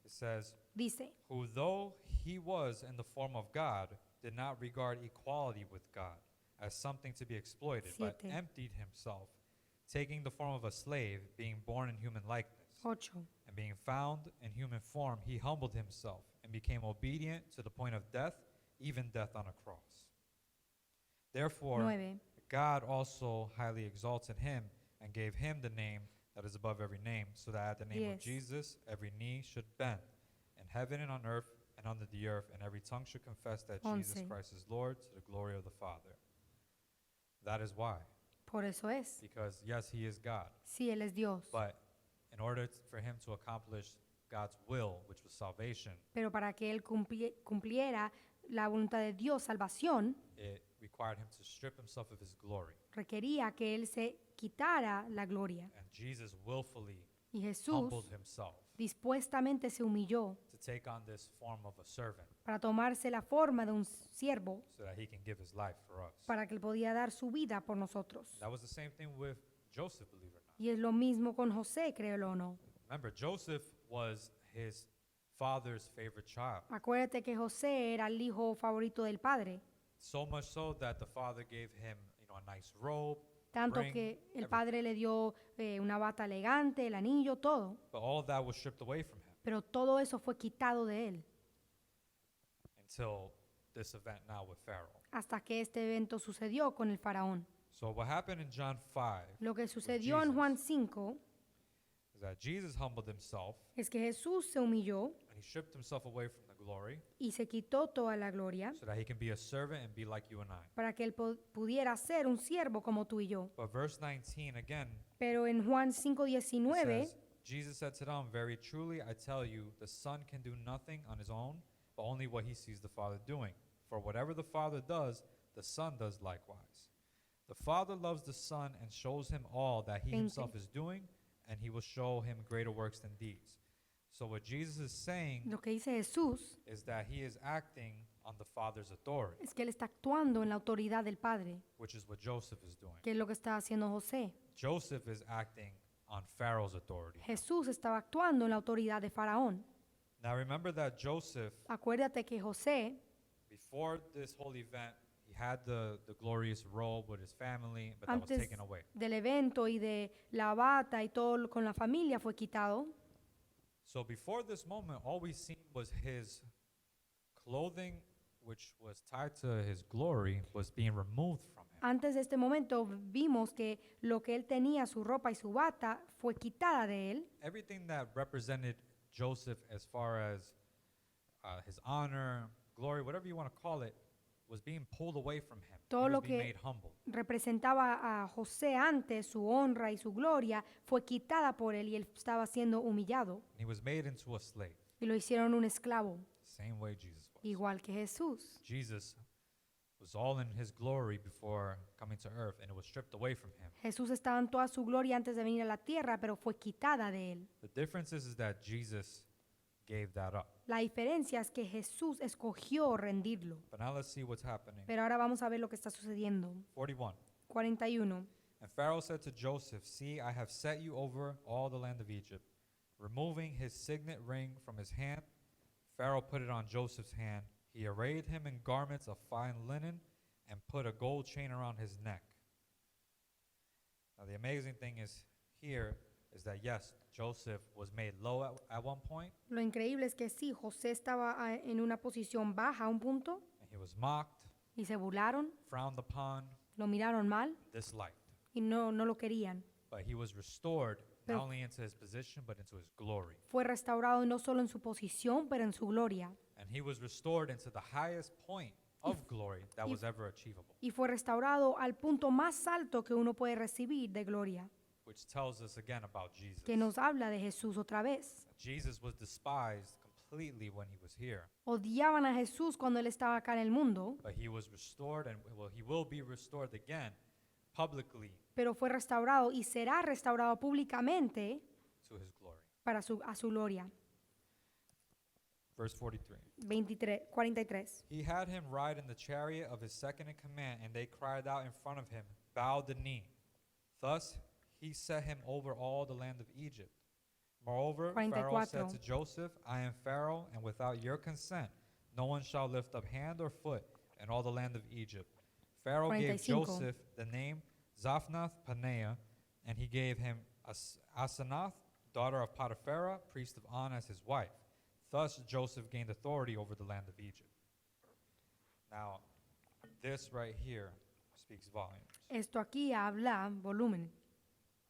It says, Dice, who though he was in the form of God, did not regard equality with God as something to be exploited, but Siete. emptied himself, taking the form of a slave, being born in human likeness. 8. And being found in human form, he humbled himself and became obedient to the point of death, even death on a cross. Therefore, 9. God also highly exalted him and gave him the name that is above every name, so that at the name of 10. Jesus every knee should bend, in heaven and on earth and under the earth, and every tongue should confess that Jesus 11. Christ is Lord, to the glory of the Father. That is why. Por eso es. Because yes, he is God, Sí, Él es Dios. but in order for him to accomplish God's will, which was salvation, Pero para que Él cumpliera la voluntad de Dios, salvación, it required him to strip himself of his glory. requería que Él se quitara la gloria. And Jesus willfully Y Jesús humbled himself dispuestamente se humilló to take on this form of a servant para tomarse la forma de un siervo, so that he can give his life for us. para que Él podía dar su vida por nosotros. That was the same thing with Joseph, believe it or not. Y es lo mismo con José, créelo o no. Remember, Joseph was his father's favorite child. Acuérdate que José era el hijo favorito del padre, So much so that the father gave him, a nice robe, tanto ring, que el everything. padre le dio una bata elegante, el anillo, todo. But all of that was stripped away from him Pero todo eso fue quitado de él until this event now with Pharaoh. hasta que este evento sucedió con el faraón. So what happened in John 5 Lo que sucedió en Jesus. Juan 5 is that Jesus humbled himself es que Jesús se humilló and he stripped himself away from the glory y se quitó toda la gloria so that he can be a servant and be like you and I. para que él pudiera ser un siervo como tú y yo. But verse 19 again, Pero en Juan it 5:19 says, Jesus said to them, very truly I tell you, the Son can do nothing on his own, but only what he sees the Father doing. For whatever the Father does, the Son does likewise. The Father loves the Son and shows him all that he 20. himself is doing, and he will show him greater works than these. So what Jesus is saying lo que dice Jesús is that he is acting on the Father's authority, es que él está actuando en la autoridad del Padre, which is what Joseph is doing. que es lo que está haciendo José. Joseph is acting on Pharaoh's authority. Jesús estaba actuando en la autoridad de Faraón. Now remember that Joseph, Acuérdate que José, before this whole event, he had the glorious robe with his family, but that was antes taken away. del evento y de la bata y todo con la familia fue quitado. So before this moment, all we seen was his clothing, which was tied to his glory, was being removed from him. Antes de este momento vimos que lo que él tenía, su ropa y su bata, fue quitada de él. Everything that represented Joseph as far as his honor, glory, whatever you want to call it, was being pulled away from him. Todo He lo was being que made humble. representaba a José antes, su honra y su gloria, fue quitada por él y él estaba siendo humillado. He was made into a slave, Y lo hicieron un esclavo, same way Jesus was. igual que Jesús. Jesus was all in his glory before coming to earth, and it was stripped away from him. Jesús estaba en toda su gloria antes de venir a la tierra, pero fue quitada de él. The difference is that Jesus gave that up. La diferencia es que Jesús escogió rendirlo. But now let's see what's happening. Pero ahora vamos a ver lo que está sucediendo. 41. 41. And Pharaoh said to Joseph, see, I have set you over all the land of Egypt. Removing his signet ring from his hand, Pharaoh put it on Joseph's hand. He arrayed him in garments of fine linen and put a gold chain around his neck. Now the amazing thing is here is that yes, Joseph was made low at one point, Lo increíble es que sí, José estaba en una posición baja a un punto and he was mocked, y se burlaron, frowned upon, lo miraron mal disliked. y no lo querían. But he was restored Pero- not only into his position, but into his glory. Fue restaurado no solo en su posición, pero en su gloria. And he was restored into the highest point of glory that y- was ever achievable, Y fue restaurado al punto más alto que uno puede recibir de gloria, which tells us again about Jesus. que nos habla de Jesús otra vez. Jesus was despised completely when he was here. Odiaban a Jesús cuando él estaba acá en el mundo, But he was restored, and well, he will be restored again publicly pero fue restaurado y será restaurado públicamente to his glory. a su gloria. Verse 43. 43. He had him ride in the chariot of his second in command, and they cried out in front of him, Bow the knee. Thus he set him over all the land of Egypt. Moreover, Pharaoh said 44. to Joseph, I am Pharaoh, and without your consent, no one shall lift up hand or foot in all the land of Egypt. Pharaoh gave 45. Joseph the name Zaphnath Paneah, and he gave him Asenath, daughter of Potiphera, priest of On, as his wife. Thus Joseph gained authority over the land of Egypt. Now, this right here speaks volumes. Esto aquí habla volumen.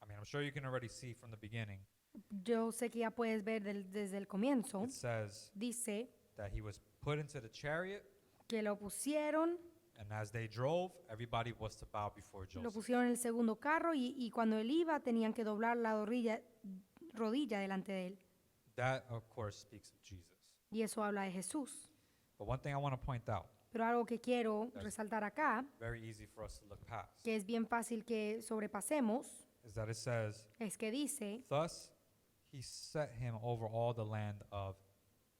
I mean, I'm sure you can already see from the beginning. Yo sé que ya puedes ver desde el comienzo. It says Dice that he was put into the chariot, que lo pusieron and as they drove, everybody was to bow before Lo Joseph. pusieron en el segundo carro y cuando él iba tenían que doblar la rodilla delante de él. That, of course, speaks of Jesus. Y eso habla de Jesús. But one thing I want to point out, Pero algo que quiero That's- resaltar acá, very easy for us to look past, que es bien fácil que sobrepasemos, is that it says, es que dice, Thus he set him over all the land of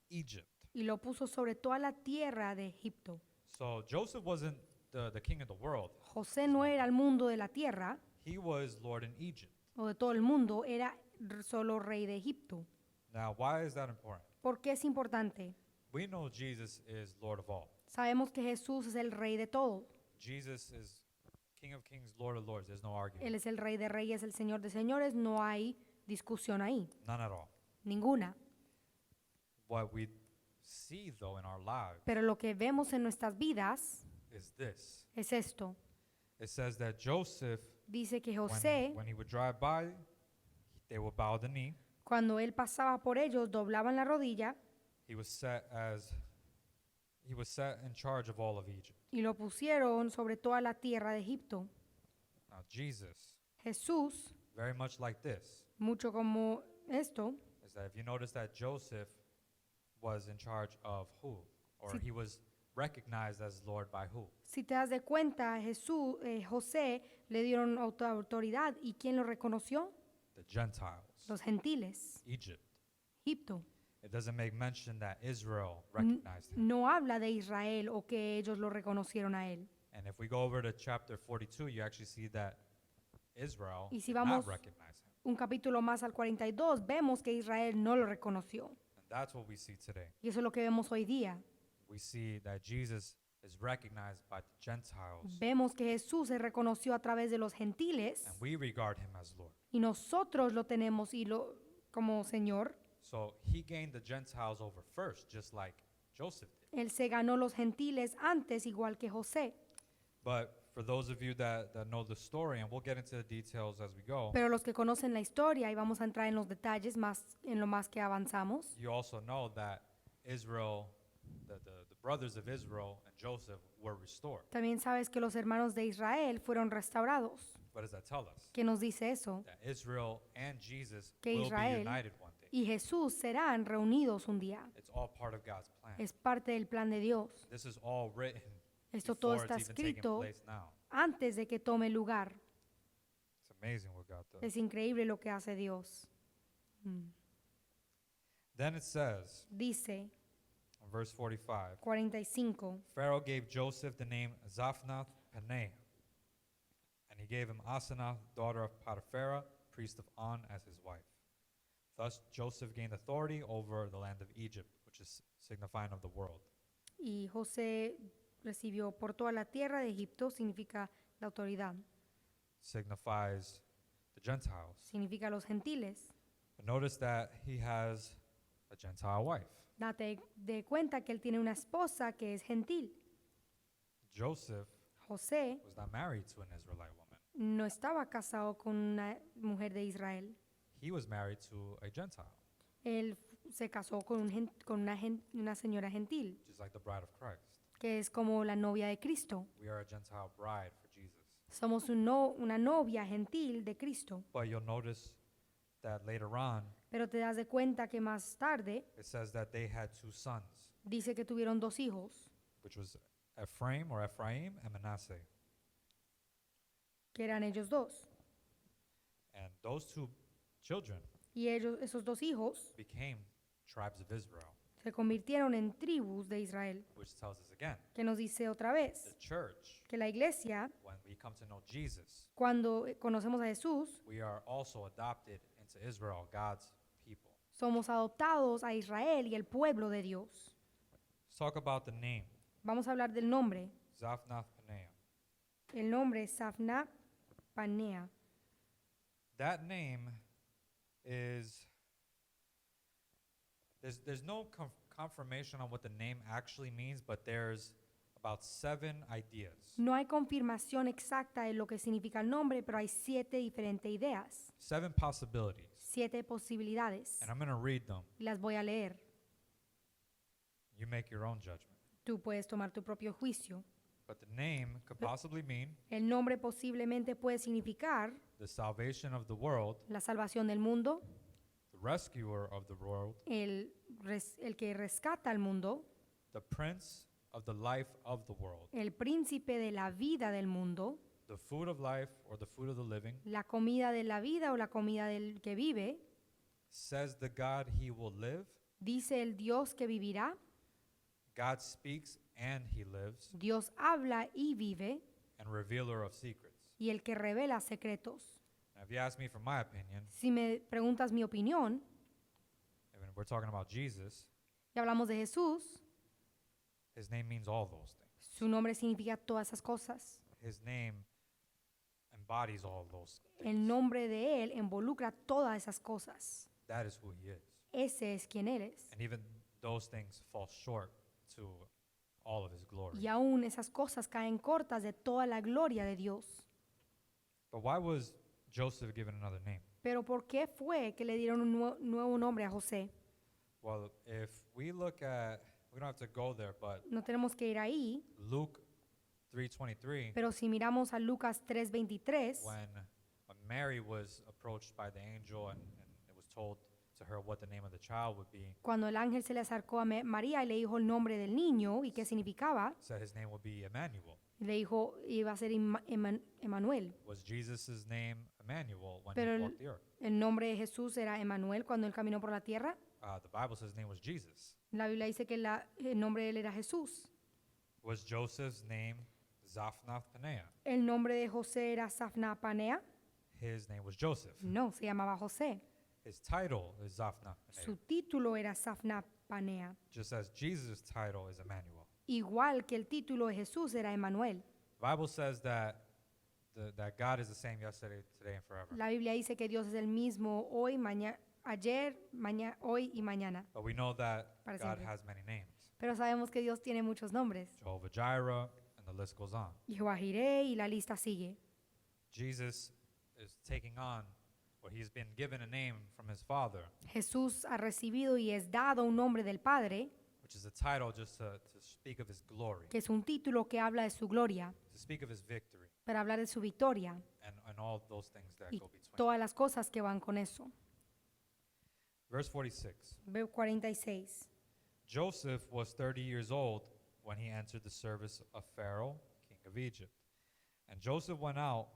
Egypt. y lo puso sobre toda la tierra de Egipto. So Joseph wasn't the king of the world. José no era el mundo de la tierra He was Lord in Egypt. o de todo el mundo, era solo rey de Egipto. Now, why is that important? ¿Por qué es importante? We know Jesus is Lord of all. Sabemos que Jesús es el rey de todo. Jesus is King of kings, Lord of lords. There's no Él argument. es el rey de reyes, el señor de señores, no hay discusión ahí, None at all. ninguna. What we see, though, in our lives Pero lo que vemos en nuestras vidas is this. es esto. It says that Joseph, Dice que when, José, when he would drive by, they would bow the knee. cuando él pasaba por ellos, doblaban la rodilla He was set in charge of all of Egypt. y lo pusieron sobre toda la tierra de Egipto. Now, Jesus, Jesús, very much like this, mucho como esto, is that if you notice that Joseph was in charge of who? Or Si- he was recognized as Lord by who? si te das de cuenta, José le dieron autoridad y ¿quién lo reconoció? The Gentiles, Los gentiles, Egypt. Egipto. It doesn't make mention that Israel recognized him. No habla de Israel o que ellos lo reconocieron a él. And if we go over to chapter 42, you actually see that Israel Y si did vamos- not recognize him. Un capítulo más al 42, vemos que Israel no lo reconoció. And that's what we see today. Y eso es lo que vemos hoy día. We see that Jesus is recognized by the Gentiles, Vemos que Jesús se reconoció a través de los gentiles and we regard him as Lord. y nosotros lo tenemos como Señor. So he gained the Gentiles over first, just like Joseph did. Él se ganó los gentiles antes, igual que José. But for those of you that know the story, and we'll get into the details as we go, Pero los que conocen la historia, y vamos a entrar en los detalles en lo más que avanzamos, you also know that Israel, the brothers of Israel and Joseph were restored. también sabes que los hermanos de Israel fueron restaurados. What does that tell us? ¿Qué nos dice eso? That Israel and Jesus Que will Israel be united one day. y Jesús serán reunidos un día. It's all part of God's plan. Es parte del plan de Dios. This is all written Esto todo before está it's even taking escrito place now. antes de que tome lugar. It's amazing what God does. Es increíble lo que hace Dios. Then it says Dice in verse 45, 45, Pharaoh gave Joseph the name Zaphnath Paneah, and he gave him Asenath, daughter of Potiphera, priest of On, as his wife. Thus Joseph gained authority over the land of Egypt, which is signifying of the world. y José recibió por toda la tierra de Egipto, significa la autoridad, Signifies the Gentiles. significa los gentiles. But notice that he has a Gentile wife. Date de cuenta que él tiene una esposa que es gentil. Joseph José was not married to an Israelite woman. no estaba casado con una mujer de Israel. He was married to a Gentile, Él se casó con, una señora gentil, just like the bride of Christ. que es como la novia de Cristo. We are a Gentile bride for Jesus. Somos una novia gentil de Cristo. But you'll notice that later on, Pero te das de cuenta que más tarde it says that they had two sons, dice que tuvieron dos hijos, which was Ephraim and Manasseh. que eran ellos dos. And those two children Y esos dos hijos became tribes of Israel, se convirtieron en tribus de Israel, which tells us again, que nos dice otra the vez church, que la iglesia, when we come to know Jesus, cuando conocemos a Jesús, we are also adopted into Israel, God's people. somos adoptados a Israel y el pueblo de Dios. Let's talk about the name, Vamos a hablar del nombre. Zaphnath Paneah. El nombre es Safna Panea. That name is, there's no confirmation on what the name actually means, but there's about 7 ideas. No hay confirmación exacta de lo que significa el nombre, pero hay 7 diferentes ideas, 7 possibilities. 7 posibilidades. And I'm going to read them. Y las voy a leer. You make your own judgment. Tú puedes tomar tu propio juicio. But the name could possibly mean El nombre posiblemente puede significar the salvation of the world, la salvación del mundo, the rescuer of the world, el que rescata al mundo, the prince of the life of the world, el príncipe de la vida del mundo, the food of life or the food of the living, la comida de la vida o la comida del que vive, says the God he will live, dice el Dios que vivirá, God speaks and he lives, Dios habla y vive, and revealer of secrets. y el que revela secretos. Now, if you ask me for my opinion, Si me preguntas mi opinión, and we're talking about Jesus, y hablamos de Jesús, his name means all those things. su nombre significa todas esas cosas. His name embodies all those El things. nombre de Él involucra todas esas cosas. That is who he is. Ese es quien Él es. And even those things fall short to all of his glory. Y aún esas cosas caen cortas de toda la gloria de Dios. But why was Joseph given another name? Pero ¿por qué fue que le dieron un nuevo nombre a José? Well, if we look at, we don't have to go there, but No tenemos que ir ahí, Luke 3:23, pero si miramos a Lucas 3:23, when Mary was approached by the angel and it was told to her what the name of the child would be, cuando el ángel se le acercó a María y le dijo el nombre del niño y qué significaba, said his name would be Emmanuel. le dijo iba a ser Emanuel. Was Jesus' name Emmanuel when Pero he walked the earth? el nombre de Jesús era Emanuel cuando él caminó por la tierra. The Bible says his name was Jesus. La Biblia dice que el nombre de él era Jesús. Was Joseph's name Zaphnath Paneah? El nombre de José era Safna Panea. His name was Joseph. No, se llamaba José. His title is Zaphnath Su Paneah, título era Safna Panea. just as Jesus' title is Emmanuel. Igual que el título de Jesús era Emanuel. The Bible says that that God is the same yesterday, today, and forever. La Biblia dice que Dios es el mismo hoy, ayer, hoy y mañana. But we know that Para God siempre. has many names. Pero sabemos que Dios tiene muchos nombres. Jehovah Jireh, and the list goes on. Jehová Jireh y la lista sigue. Jesus is taking on, or he's been given a name from his Father, Jesús ha recibido y es dado un nombre del Padre, which is a title just to speak of his glory, que es un título que habla de su gloria, to speak of his victory, para hablar de su victoria and all those things that y go between. todas las cosas que van con eso. Verse 46. Veo 46. Joseph was 30 years old when he entered the service of Pharaoh, king of Egypt. And Joseph went out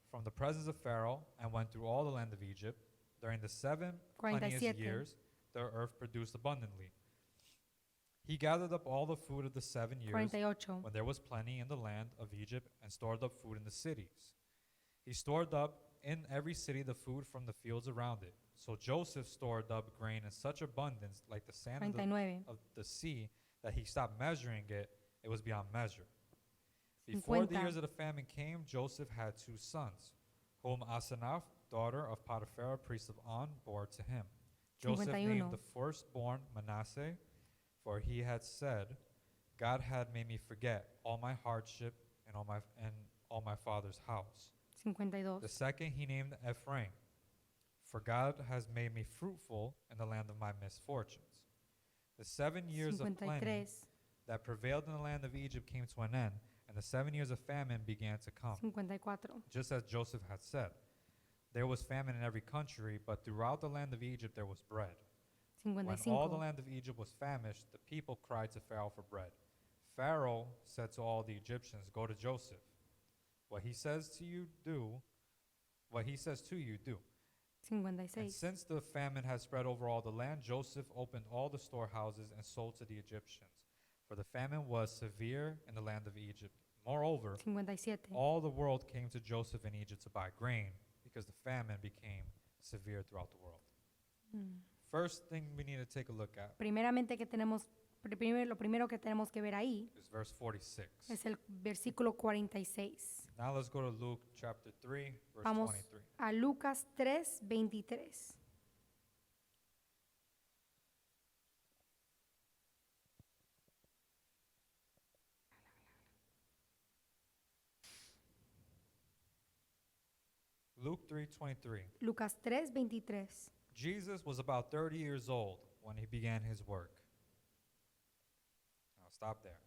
from the presence of Pharaoh and went through all the land of Egypt. During the 7 plenteous 47. years, the earth produced abundantly. He gathered up all the food of the 7 years 48. when there was plenty in the land of Egypt and stored up food in the cities. He stored up in every city the food from the fields around it. So Joseph stored up grain in such abundance, like the sand of 49. the sea, that he stopped measuring it. It was beyond measure. Before the 50. years of the famine came, Joseph had 2 sons, whom Asenath, daughter of Potiphar, priest of On, bore to him. Joseph 51. named the firstborn Manasseh, for he had said, God had made me forget all my hardship and all my father's house. 52. The second he named Ephraim, for God has made me fruitful in the land of my misfortunes. The 7 years of plenty 53. that prevailed in the land of Egypt came to an end, and the 7 years of famine began to come, 54. just as Joseph had said. There was famine in every country, but throughout the land of Egypt there was bread. When all the 55. land of Egypt was famished, the people cried to Pharaoh for bread. Pharaoh said to all the Egyptians, "Go to Joseph. What he says to you, do. What he says to you, do." And 56. since the famine had spread over all the land, Joseph opened all the storehouses and sold to the Egyptians. For the famine was severe in the land of Egypt. Moreover, 57. all the world came to Joseph in Egypt to buy grain, because the famine became severe throughout the world. First thing we need to take a look at Primeramente lo primero que tenemos que ver ahí is verse 46. es el versículo 46. Now let's go to Luke chapter 3, verse Vamos 23. a Lucas 3, 23. Luke 3:23. Lucas 3, 23. Jesus was about 30 years old when he began his work. I'll stop there.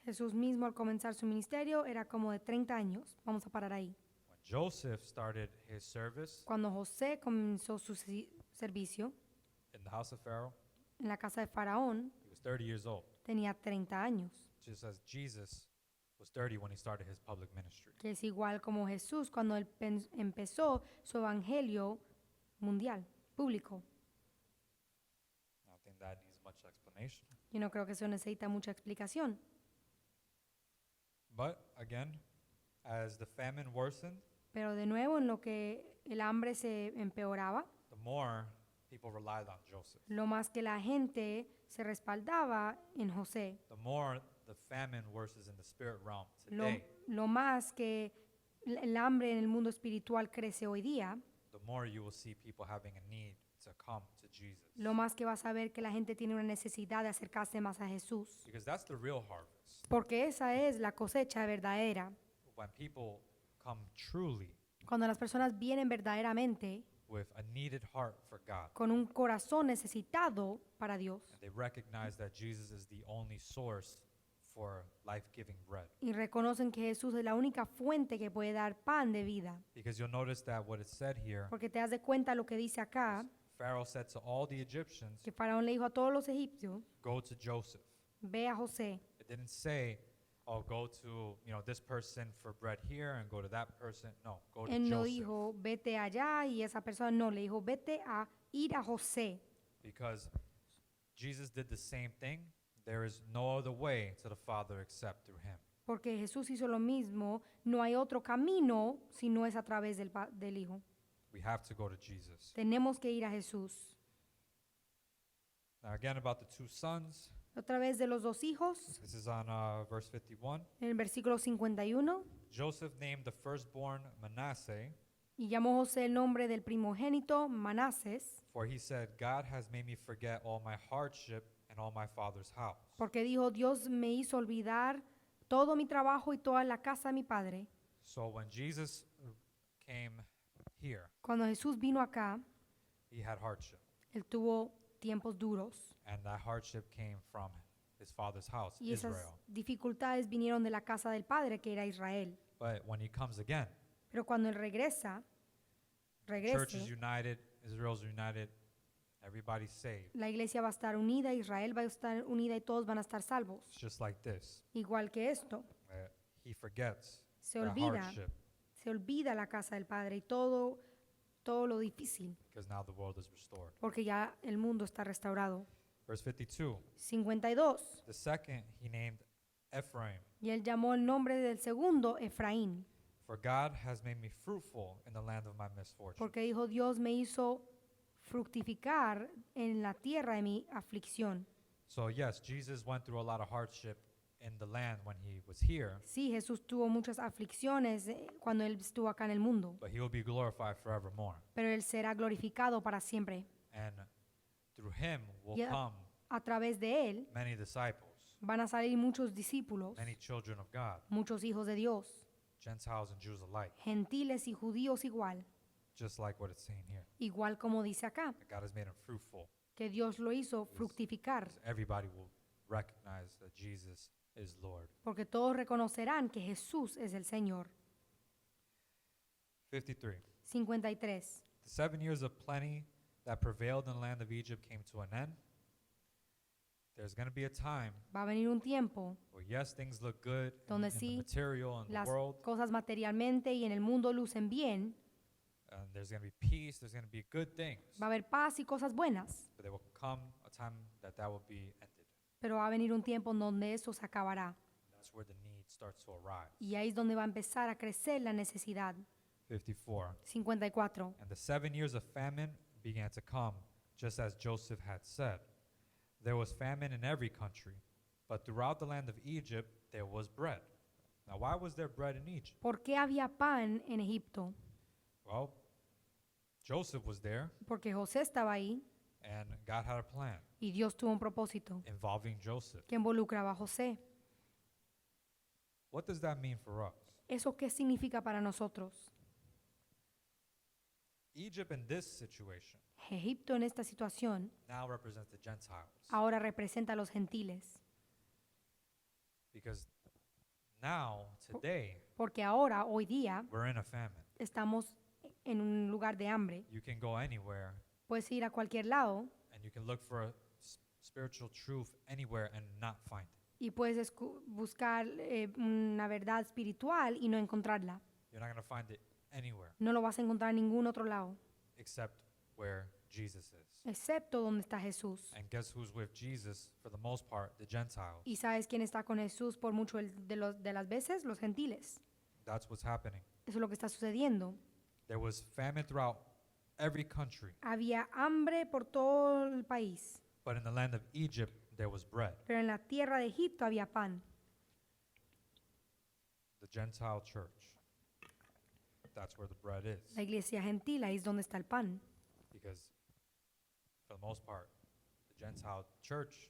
Jesús mismo al comenzar su ministerio era como de 30 años. Vamos a parar ahí. When Joseph started his service Cuando José comenzó su servicio in the house of Pharaoh, en la casa de Faraón, he was 30 years old, tenía 30 años, just as Jesus was 30 when he started his public ministry. que es igual como Jesús cuando él empezó su evangelio mundial, público. I don't think that needs much explanation. Yo no creo que eso necesita mucha explicación. But again, as the famine worsened, Pero de nuevo, en lo que el hambre se empeoraba, the more people relied on Joseph. lo más que la gente se respaldaba en José, The more the famine worsens in the spirit realm lo, today, lo más que el hambre en el mundo espiritual crece hoy día, the more you will see people having a need to come to Jesus. lo más que vas a ver que la gente tiene una necesidad de acercarse más a Jesús. Because that's the real harvest. Porque esa es la cosecha verdadera. When people come truly Cuando las personas vienen verdaderamente with a needed heart for God, con un corazón necesitado para Dios and they recognize that Jesus is the only source for life-giving bread. y reconocen que Jesús es la única fuente que puede dar pan de vida. Because you'll notice that what it said here, Porque te das de cuenta lo que dice acá, Pharaoh said to all the Egyptians, que Faraón le dijo a todos los egipcios, "Go to Joseph." ve a José. It didn't say, "Oh, go to, this person for bread here and go to that person." No, go to Él no Joseph. dijo, vete allá y esa persona no, le dijo, vete a ir a José. Because Jesus did the same thing. There is no other way to the Father except through him. Porque Jesús hizo lo mismo, no hay otro camino si no es a través del Hijo. We have to go to Jesus. Tenemos que ir a Jesús. Now again about the two sons. Otra vez de los dos hijos, This is on verse 51. en el versículo 51, Joseph named the firstborn Manasseh, y llamó José el nombre del primogénito Manases, for he said, "God has made me forget all my hardship and all my father's house." porque dijo, Dios me hizo olvidar todo mi trabajo y toda la casa de mi padre. So when Jesus came here, Cuando Jesús vino acá, he had hardship. él tuvo tiempos duros. And that hardship came from his father's house, Y esas Israel. dificultades vinieron de la casa del padre, que era Israel. But when he comes again, Pero cuando él church is regrese, united, Israel's united, everybody's saved. la iglesia va a estar unida, Israel va a estar unida y todos van a estar salvos. It's just like this. Igual que esto, He forgets se the olvida, hardship se olvida la casa del padre y todo lo difícil, because now the world is restored. porque ya el mundo está restaurado. Verse 52. 52. The second he named Ephraim, Y él llamó el nombre del segundo Efraín, for God has made me fruitful in the land of my misfortune. porque dijo, Dios me hizo fructificar en la tierra de mi aflicción. So yes, Jesus went through a lot of hardship in the land when he was here, Sí, Jesús tuvo muchas aflicciones cuando él estuvo acá en el mundo, but he will be glorified forevermore. pero él será glorificado para siempre. And through him will Yeah. come A través de él many disciples, van a salir muchos discípulos, many children of God, muchos hijos de Dios, Gentiles and Jews alike, gentiles y judíos igual, just like what it's saying here. igual como dice acá, That God has made him fruitful. que Dios lo hizo fructificar, Everybody will recognize that Jesus is Lord. porque todos reconocerán que Jesús es el Señor. 53. 53. The 7 years of plenty that prevailed in the land of Egypt came to an end. There's going to be a time Va a venir un tiempo where, yes, things look good donde in the sí, material and the las world, cosas materialmente y en el mundo lucen bien, and there's going to be peace, there's going to be good things. va a haber paz y cosas buenas, But there will come a time that will be ended. pero va a venir un tiempo en donde eso se acabará. That's where the need starts to arise. Y ahí es donde va a empezar a crecer la necesidad. 54. 54. And the 7 years of famine began to come, just as Joseph had said. There was famine in every country, but throughout the land of Egypt there was bread. Now, why was there bread in Egypt? ¿Por qué había pan en Egipto? Well, Joseph was there, Porque José estaba ahí and God had a plan y Dios tuvo un propósito involving Joseph. que involucraba a José. What does that mean for us? ¿Eso qué significa para nosotros? Egypt in this situation Egipto en esta situación now represents the Gentiles, ahora representa a los gentiles, because now, today, porque ahora, hoy día, we're in a famine. estamos en un lugar de hambre. You can go anywhere Puedes ir a cualquier lado and you can look for a spiritual truth anywhere and not find it. y puedes buscar una verdad espiritual y no encontrarla. You're not going to find it anywhere No lo vas a encontrar en ningún otro lado, except where Jesus is. excepto donde está Jesús. And guess who's with Jesus for the most part? The Gentiles. ¿Y sabes quién está con Jesús por mucho de las veces? Los gentiles. That's what's happening. Eso es lo que está sucediendo. There was famine throughout every country, Había hambre por todo el país, but in the land of Egypt there was bread. pero en la tierra de Egipto había pan. The Gentile church. That's where the bread is. La iglesia gentil, ahí es donde está el pan. Because for the most part, the Gentile church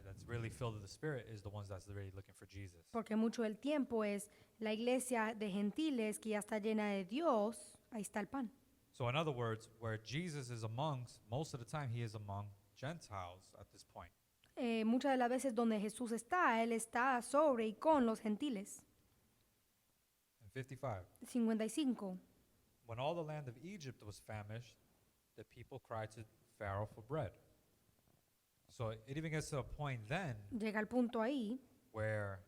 that's really filled with the Spirit is the ones that's really looking for Jesus. Porque mucho del tiempo es la iglesia de gentiles que ya está llena de Dios, ahí está el pan. So in other words, where Jesus is amongst, most of the time he is among Gentiles at this point. Muchas de las veces donde Jesús está, Él está sobre y con los gentiles. In 55, 55. when all the land of Egypt was famished, the people cried to Pharaoh for bread. So it even gets to a point then Llega el punto ahí where,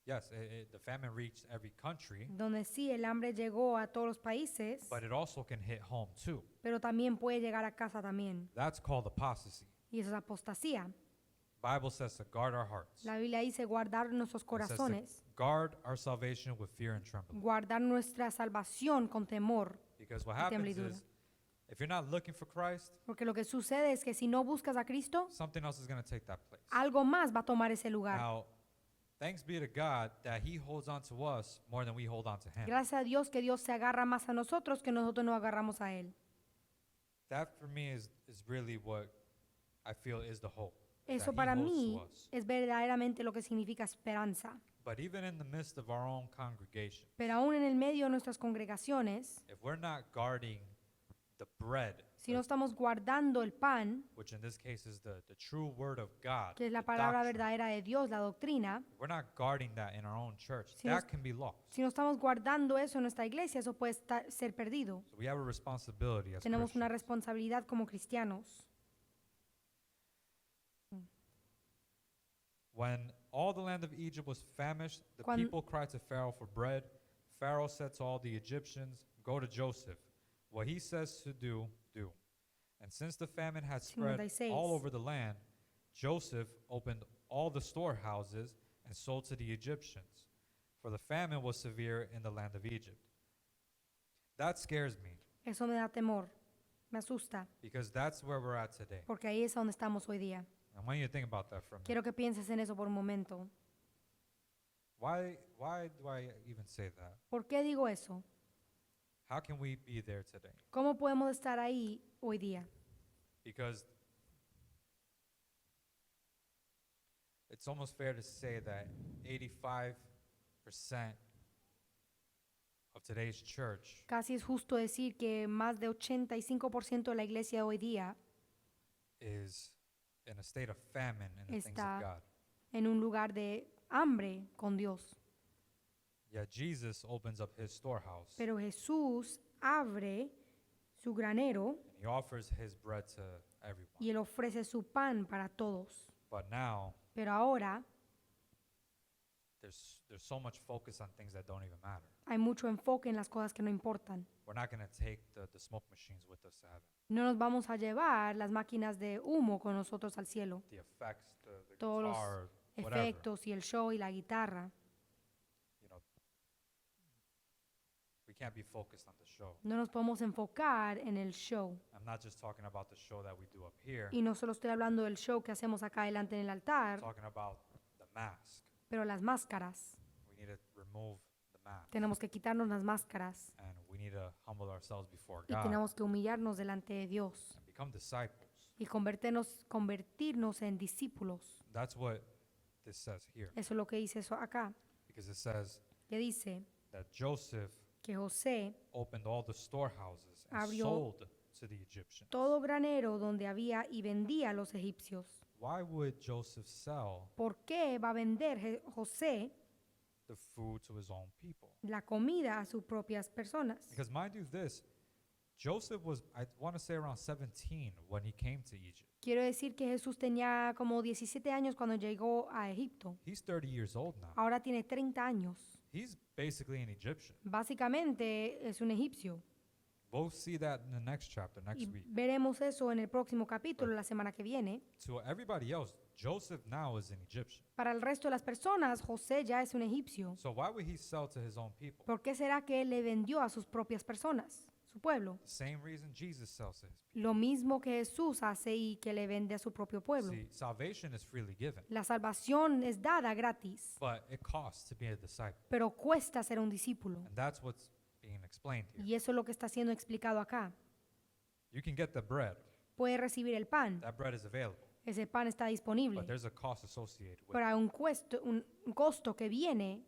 yes, the famine reached every country, donde sí el hambre llegó a todos los países, but it also can hit home too. pero también puede llegar a casa también. That's called apostasy. Y eso es apostasía. Bible says to guard our hearts. La Biblia dice guardar nuestros It says to corazones, guard our salvation with fear and trembling. guardar nuestra salvación con temor. Because what Y happens temblidura. is, if you're not looking for Christ, Porque lo que sucede es que si no buscas a Cristo, something else is going to take that place. algo más va a tomar ese lugar. Now, thanks be to God that He holds on to us more than we hold on to Him. Gracias a Dios que Dios se agarra más a nosotros que nosotros nos agarramos a Él. That for me is really what I feel is the hope. Eso that para He holds mí to us. es verdaderamente lo que significa esperanza. But even in the midst of our own congregation, Pero aún en el medio de nuestras congregaciones, if we're not guarding the bread, si no estamos guardando el pan, which in this case is the true word of God, que es la the palabra doctrine, verdadera de Dios, la doctrina, we're not guarding that in our own church, Si nos- that can be lost. si no estamos guardando eso en nuestra iglesia, eso puede ser perdido. So we have a responsibility as Tenemos una Christians. responsabilidad como cristianos. When all the land of Egypt was famished, the Cuan- people cried to Pharaoh for bread. Pharaoh said to all the Egyptians, "Go to Joseph. What he says to do, do." And since the famine had spread 56. all over the land, Joseph opened all the storehouses and sold to the Egyptians, for the famine was severe in the land of Egypt. That scares me, Eso me da temor, me asusta, because that's where we're at today. porque ahí es donde estamos hoy día. I want you to think about that for a minute. Quiero que pienses en eso por un momento. Why do I even say that? ¿Por qué digo eso? How can we be there today? ¿Cómo podemos estar ahí hoy día? Because it's almost fair to say that 85% of today's church Casi es justo decir que más de 85% de la iglesia hoy día is in a state of famine in the things Está- of God. en un lugar de hambre con Dios. Yet Jesus opens up his storehouse Pero Jesús abre su granero and he offers his bread to everyone. y él ofrece su pan para todos. But now Pero ahora there's so much focus on things that don't even matter. hay mucho enfoque en las cosas que no importan. We're not going to take the smoke machines with us to heaven. No nos vamos a llevar las máquinas de humo con nosotros al cielo. The effects, the Todos los guitar, whatever. efectos y el show y la guitarra. You know, we can't be focused on the show. No nos podemos enfocar en el show. I'm not just talking about the show that we do up here. Y no solo estoy hablando del show que hacemos acá delante en el I'm altar, talking about the mask. pero las máscaras. We need to remove the mask. Tenemos que quitarnos las máscaras And we need to humble ourselves before y God tenemos que humillarnos delante de Dios and become disciples. y convertirnos en discípulos. That's what this says here. Eso es lo que dice eso acá, Because it says que dice that Joseph que José opened all the storehouses and Abrió sold to the Egyptians. todo granero donde había y vendía a los egipcios. Why would Joseph sell ¿Por qué va a vender José the food to his own people? la comida a sus propias personas? Because mind you this, Joseph was, I want to say around 17 when he came to Egypt. Quiero decir que Jesús tenía como 17 años cuando llegó a Egipto. He's 30 years old now. Ahora tiene 30 años. He's basically an Egyptian. Básicamente es un egipcio. We'll see that in the next chapter, next Y week. veremos eso en el próximo capítulo, la semana que viene. To everybody else, Joseph now is an Egyptian. Para el resto de las personas, José ya es un egipcio. So why would he sell to his own people? ¿Por qué será que él le vendió a sus propias personas, su pueblo? The same reason Jesus sells to his people. Lo mismo que Jesús hace y que le vende a su propio pueblo. See, salvation is freely given, La salvación es dada gratis, but it costs to be a disciple. pero cuesta ser un discípulo. And that's what's being explained here. Y eso es lo que está siendo explicado acá. You can get the bread. Puede recibir el pan, That bread is available, ese pan está disponible, but there's a cost associated with pero it. hay un costo que viene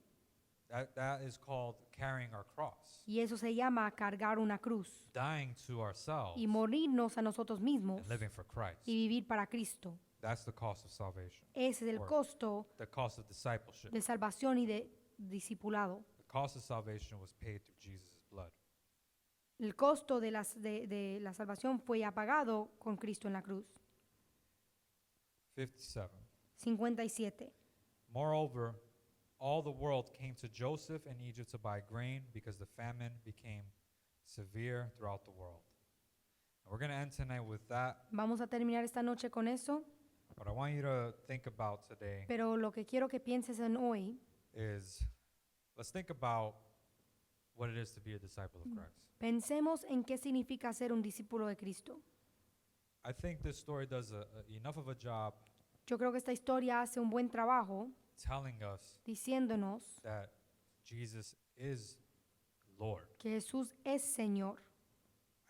That is called carrying our cross, y eso se llama cargar una cruz dying to ourselves y morirnos a nosotros mismos and living for Christ. y vivir para Cristo. That's the cost of salvation, Ese es el Or- costo the cost of discipleship. de salvación y de discipulado. The cost of salvation was paid through Jesus' blood. El costo de de la salvación fue ya pagado con Cristo en la cruz. 57. 57. Moreover, all the world came to Joseph in Egypt to buy grain because the famine became severe throughout the world. And we're going to end tonight with that. Vamos a terminar esta noche con eso, What I want you to think about today pero lo que quiero que pienses en hoy, is let's think about what it is to be a disciple of Christ. pensemos en qué significa ser un discípulo de Cristo. I think this story does enough of a job Yo creo que esta historia hace un buen trabajo telling us diciéndonos that Jesus is Lord. que Jesús es Señor.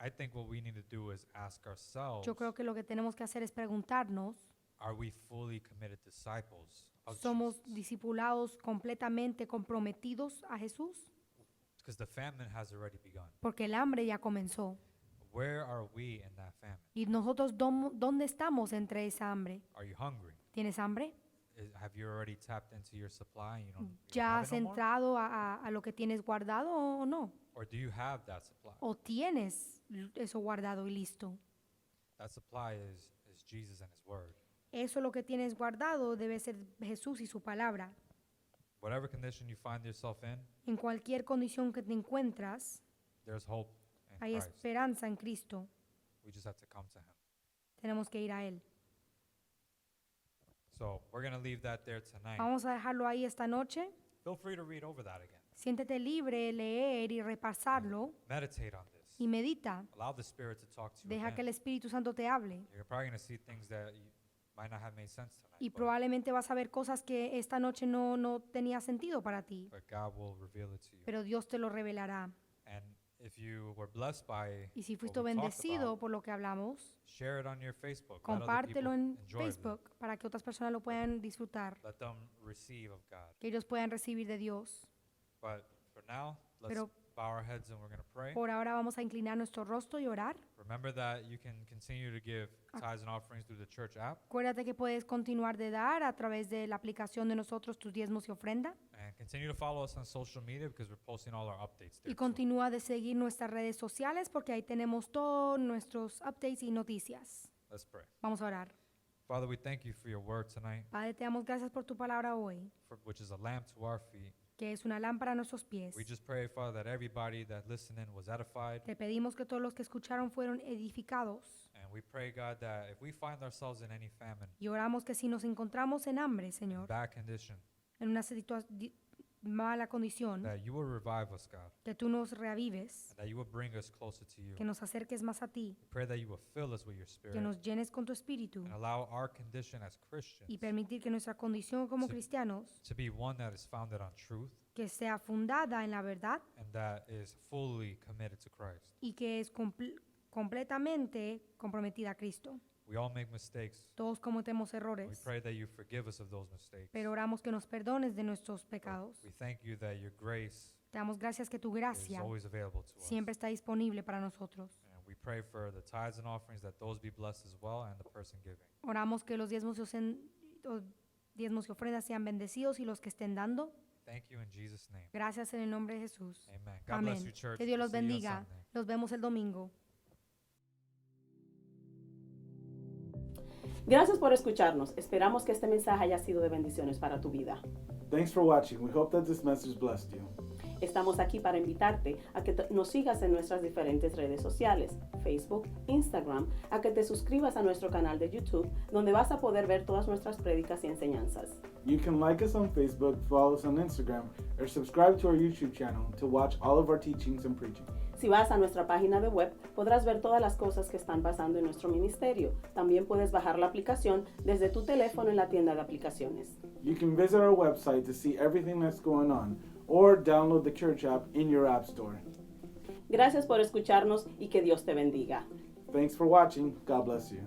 I think what we need to do is ask ourselves, Yo creo que lo que tenemos que hacer es preguntarnos, are we fully committed disciples of ¿somos Jesus? discipulados completamente comprometidos a Jesús? Because the famine has already begun. Porque el hambre ya comenzó. Where are we in that famine? ¿Y nosotros dónde estamos entre esa hambre? Are you hungry? ¿Tienes hambre? Have you already tapped into your supply and you don't ¿Ya have has it no more? entrado a lo que tienes guardado o no? Or do you have that supply? ¿O tienes eso guardado y listo? That supply is Jesus and His Word. Eso lo que tienes guardado debe ser Jesús y su palabra. Whatever condition you find yourself in, En cualquier condición que te encuentras, there's hope in hay Christ. esperanza en Cristo. We just have to come to Him. Tenemos que ir a Él. So we're going to leave that there tonight. Vamos a dejarlo ahí esta noche. Feel free to read over that again. Siéntete libre, leer y repasarlo Meditate on this. y medita. Allow the Spirit to talk to you Deja que el again. Espíritu Santo te hable. You're probably going to see things that you might not have made sense tonight. Y but- probablemente vas a ver cosas que esta noche no tenía sentido para ti. but God will reveal it to you. Pero Dios te lo revelará. And if you were blessed by Y si what fuiste we talked bendecido about, por lo que hablamos, share it on your Facebook. Let other compártelo people en enjoy it. Facebook para que otras personas lo puedan disfrutar, Let them receive of God. que ellos puedan recibir de Dios. But for now, let's Pero bow bow our heads and we're going to pray. Por ahora vamos a inclinar nuestro rostro y orar. Remember that you can continue to give tithes and offerings through the church app. Acuérdate que puedes continuar de dar a través de la aplicación de nosotros tus diezmos y ofrenda. And continue to follow us on social media because we're posting all our updates there. Y continúa de seguir nuestras redes sociales porque ahí tenemos todos nuestros updates y noticias. Let's pray. Vamos a orar. Father, we thank you for your word tonight, Padre, te damos gracias por tu palabra hoy, which is a lamp to our feet. que es una lámpara a nuestros pies. We just pray, Father, that everybody that listened in was edified. Te pedimos que todos los que escucharon fueron edificados. And we pray, God, that if we find ourselves in any famine, Y oramos que si nos encontramos en hambre, Señor, bad condition, en una mala condición, that you will revive us, God, que tú nos reavives, and that you will bring us closer to you. que nos acerques más a ti, We pray that you will fill us with your que spirit nos llenes con tu espíritu and allow our condition as Christians y permitir que nuestra condición como Sí. cristianos, to be one that is founded on truth que sea fundada en la verdad and that is fully committed to Christ. y que es completamente comprometida a Cristo. We all make mistakes. Todos cometemos We errores, pray that you forgive us of those mistakes. pero oramos que nos perdones de nuestros pecados. We thank you that your grace Te damos gracias que tu is gracia always available to us. siempre está disponible para nosotros. And we pray for the tithes and offerings that those be blessed as well and the person giving. Oramos que los diezmos y ofrendas sean bendecidos y los que estén dando. Thank you in Jesus' name. Gracias en el nombre de Jesús. Amen. God bless Amén. you, church. Que Dios los See you on bendiga. Sunday. Los vemos el domingo. Gracias por escucharnos. Esperamos que este mensaje haya sido de bendiciones para tu vida. Thanks for watching. We hope that this message blessed you. Estamos aquí para invitarte a que nos sigas en nuestras diferentes redes sociales, Facebook, Instagram, a que te suscribas a nuestro canal de YouTube, donde vas a poder ver todas nuestras prédicas y enseñanzas. You can like us on Facebook, follow us on Instagram, or subscribe to our YouTube channel to watch all of our teachings and preaching. Si vas a nuestra página de web, podrás ver todas las cosas que están pasando en nuestro ministerio. También puedes bajar la aplicación desde tu teléfono en la tienda de aplicaciones. You can visit our website to see everything that's going on, or download the church app in your app store. Gracias por escucharnos y que Dios te bendiga. Thanks for watching. God bless you.